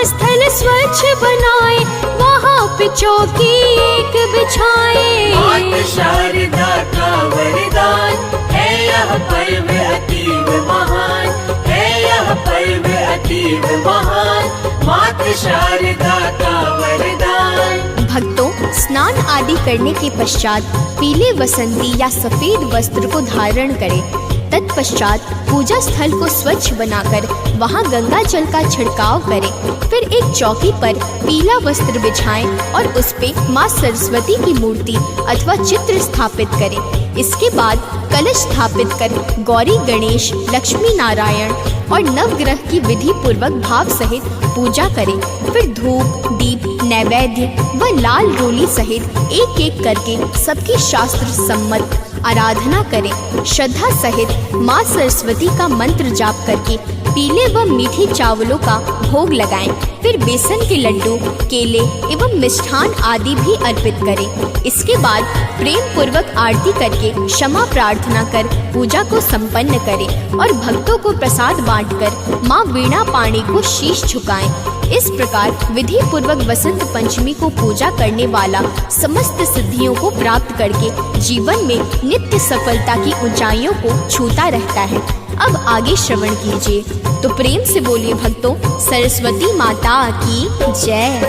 स्थल स्वच्छ बनाए, वहाँ पे चौकी एक बिछाए। माता शारदा का वरदान है यह पर्व अतीव महान, है यह पर्व अतीव महान, माता शारदा का वरदान। भक्तों, स्नान आदि करने के पश्चात पीले वसंती या सफेद वस्त्र को धारण करें। तत्पश्चात पूजा स्थल को स्वच्छ बनाकर वहां गंगा जल का छिड़काव करें। फिर एक चौकी पर पीला वस्त्र बिछाएं और उस पे माँ सरस्वती की मूर्ति अथवा चित्र स्थापित करें। इसके बाद कलश स्थापित कर गौरी गणेश लक्ष्मी नारायण और नवग्रह की विधि पूर्वक भाव सहित पूजा करें। फिर धूप दीप नैवेद्य व लाल रोली सहित एक एक करके सबकी शास्त्र सम्मत आराधना करें। श्रद्धा सहित माँ सरस्वती का मंत्र जाप करके पीले व मीठे चावलों का भोग लगाएं। फिर बेसन के लड्डू केले एवं मिष्ठान आदि भी अर्पित करें। इसके बाद प्रेम पूर्वक आरती करके क्षमा प्रार्थना कर पूजा को संपन्न करें और भक्तों को प्रसाद बांटकर माँ वीणा पाणी को शीश झुकाएं। इस प्रकार विधि पूर्वक वसंत पंचमी को पूजा करने वाला समस्त सिद्धियों को प्राप्त करके जीवन में नित्य सफलता की ऊंचाइयों को छूता रहता है। अब आगे श्रवण कीजिए, तो प्रेम से बोलिए भक्तों, सरस्वती माता की जय।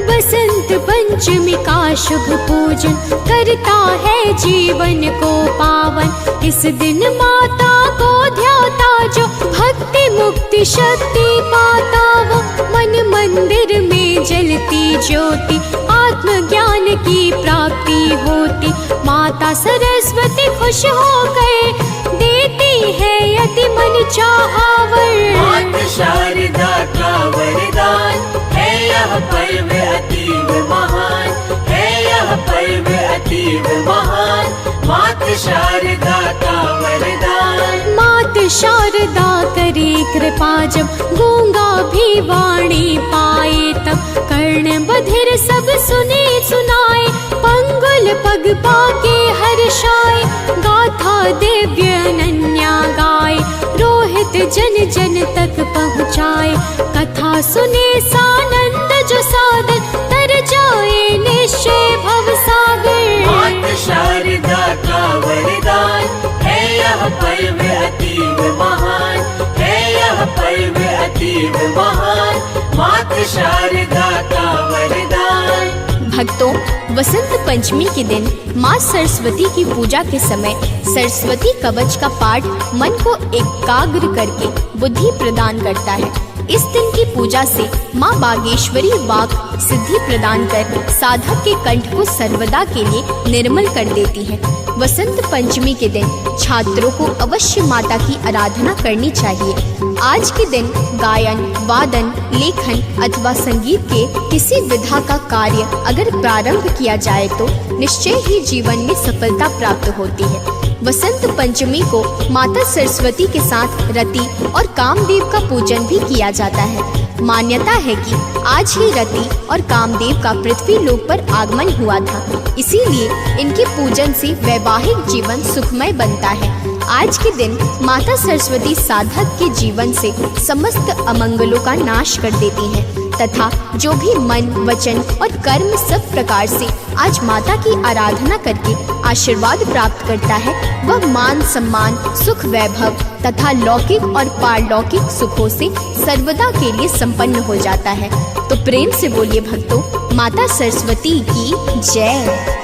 बसंत पंचमी का शुभ पूजन करता है जीवन को पावन। इस दिन माता को ध्याता जो भक्ति मुक्ति शक्ति पाता, वो मन मंदिर में जलती ज्योति आत्मज्ञान की प्राप्ति होती। माता सरस्वती खुश होकर देती है अति मन चाहवर। माता शारदा का वरदान है यह पर्व अतीव महान, है यह पर्व अतीव महान, माता शारदा का वरदान। माता शारदा करे कृपा जब गूंगा भी वाणी पाए, तब कर्ण बधिर सब सुने सुनाए, पंगुल पग पाके हर्षाए, गाथा दिव्य अनन्या गाए, रोहित जन जन तक पहुँचाए, कथा सुने सानंद जो साधन तर जाए निश्चय भव सागर। माता शारदा का वरदान है यह पर्व अतीव महान, है यह पर्व अतीव महान, माता शारदा का वरदान। भक्तों, वसंत पंचमी के दिन माँ सरस्वती की पूजा के समय सरस्वती कवच का पाठ मन को एकाग्र करके बुद्धि प्रदान करता है। इस दिन की पूजा से माँ बागेश्वरी वाक सिद्धि प्रदान कर साधक के कंठ को सर्वदा के लिए निर्मल कर देती है। वसंत पंचमी के दिन छात्रों को अवश्य माता की आराधना करनी चाहिए। आज के दिन गायन वादन लेखन अथवा संगीत के किसी विधा का कार्य अगर प्रारंभ किया जाए तो निश्चय ही जीवन में सफलता प्राप्त होती है। वसंत पंचमी को माता सरस्वती के साथ रति और कामदेव का पूजन भी किया जाता है। मान्यता है कि आज ही रति और कामदेव का पृथ्वी लोक पर आगमन हुआ था, इसीलिए इनके पूजन से वैवाहिक जीवन सुखमय बनता है। आज के दिन माता सरस्वती साधक के जीवन से समस्त अमंगलों का नाश कर देती हैं तथा जो भी मन वचन और कर्म सब प्रकार से आज माता की आराधना करके आशीर्वाद प्राप्त करता है, वह मान सम्मान सुख वैभव तथा लौकिक और पारलौकिक सुखों से सर्वदा के लिए संपन्न हो जाता है। तो प्रेम से बोलिए भक्तों, माता सरस्वती की जय।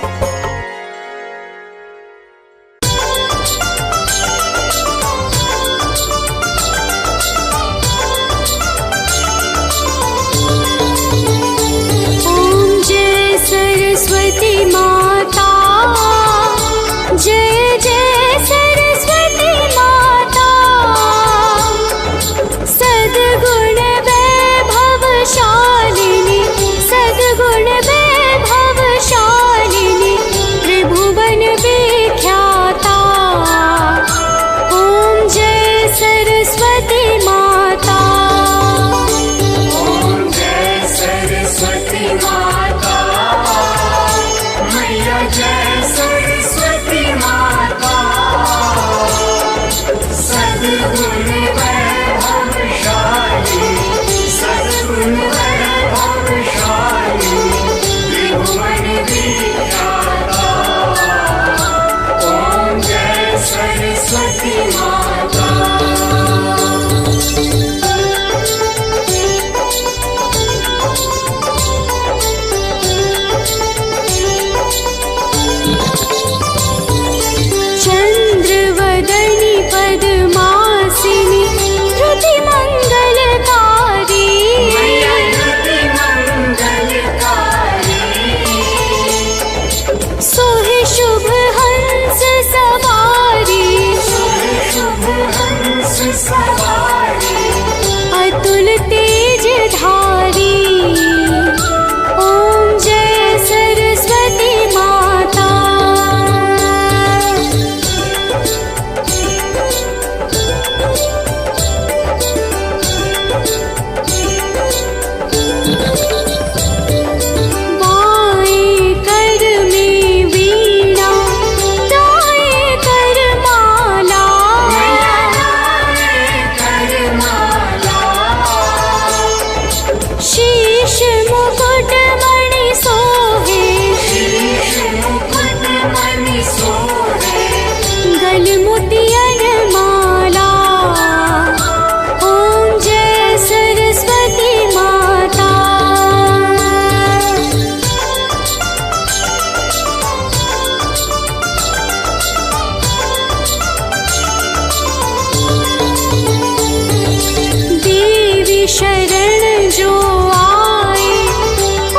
शरण जो आए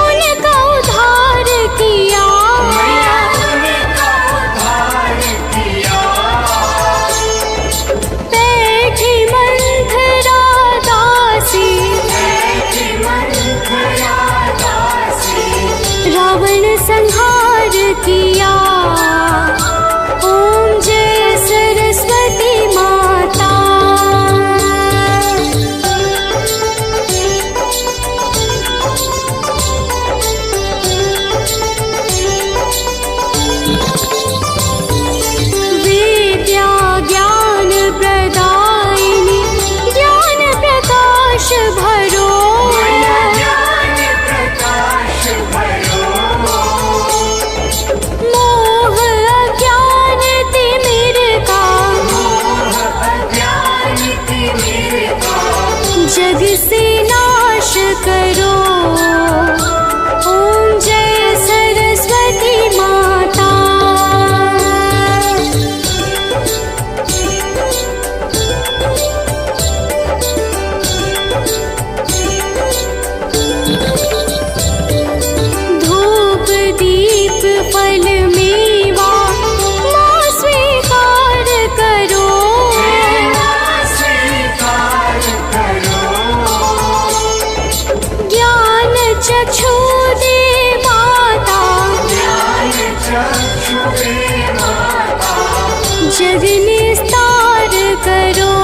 उनका उद्धार किया। मैया उनका उद्धार किया। बैठी मंथरा दासी बैठी मंथरा दासी रावण संहार किया। ओम जय सरस्वती माता। विद्या ज्ञान प्रदायिनी ज्ञान प्रकाश भरो। मैया ज्ञान प्रकाश भरो। मोह अज्ञान तिमिर का मोह अज्ञान तिमिर का जग से नाश करो। ओम जय सरस्वती माता। धूप दीप फल मेवा माँ स्वीकार करो। स्वीकार करो। ज्ञान चक्षु दे माता ज्ञान चक्षु दे माता जग निस्तार करो।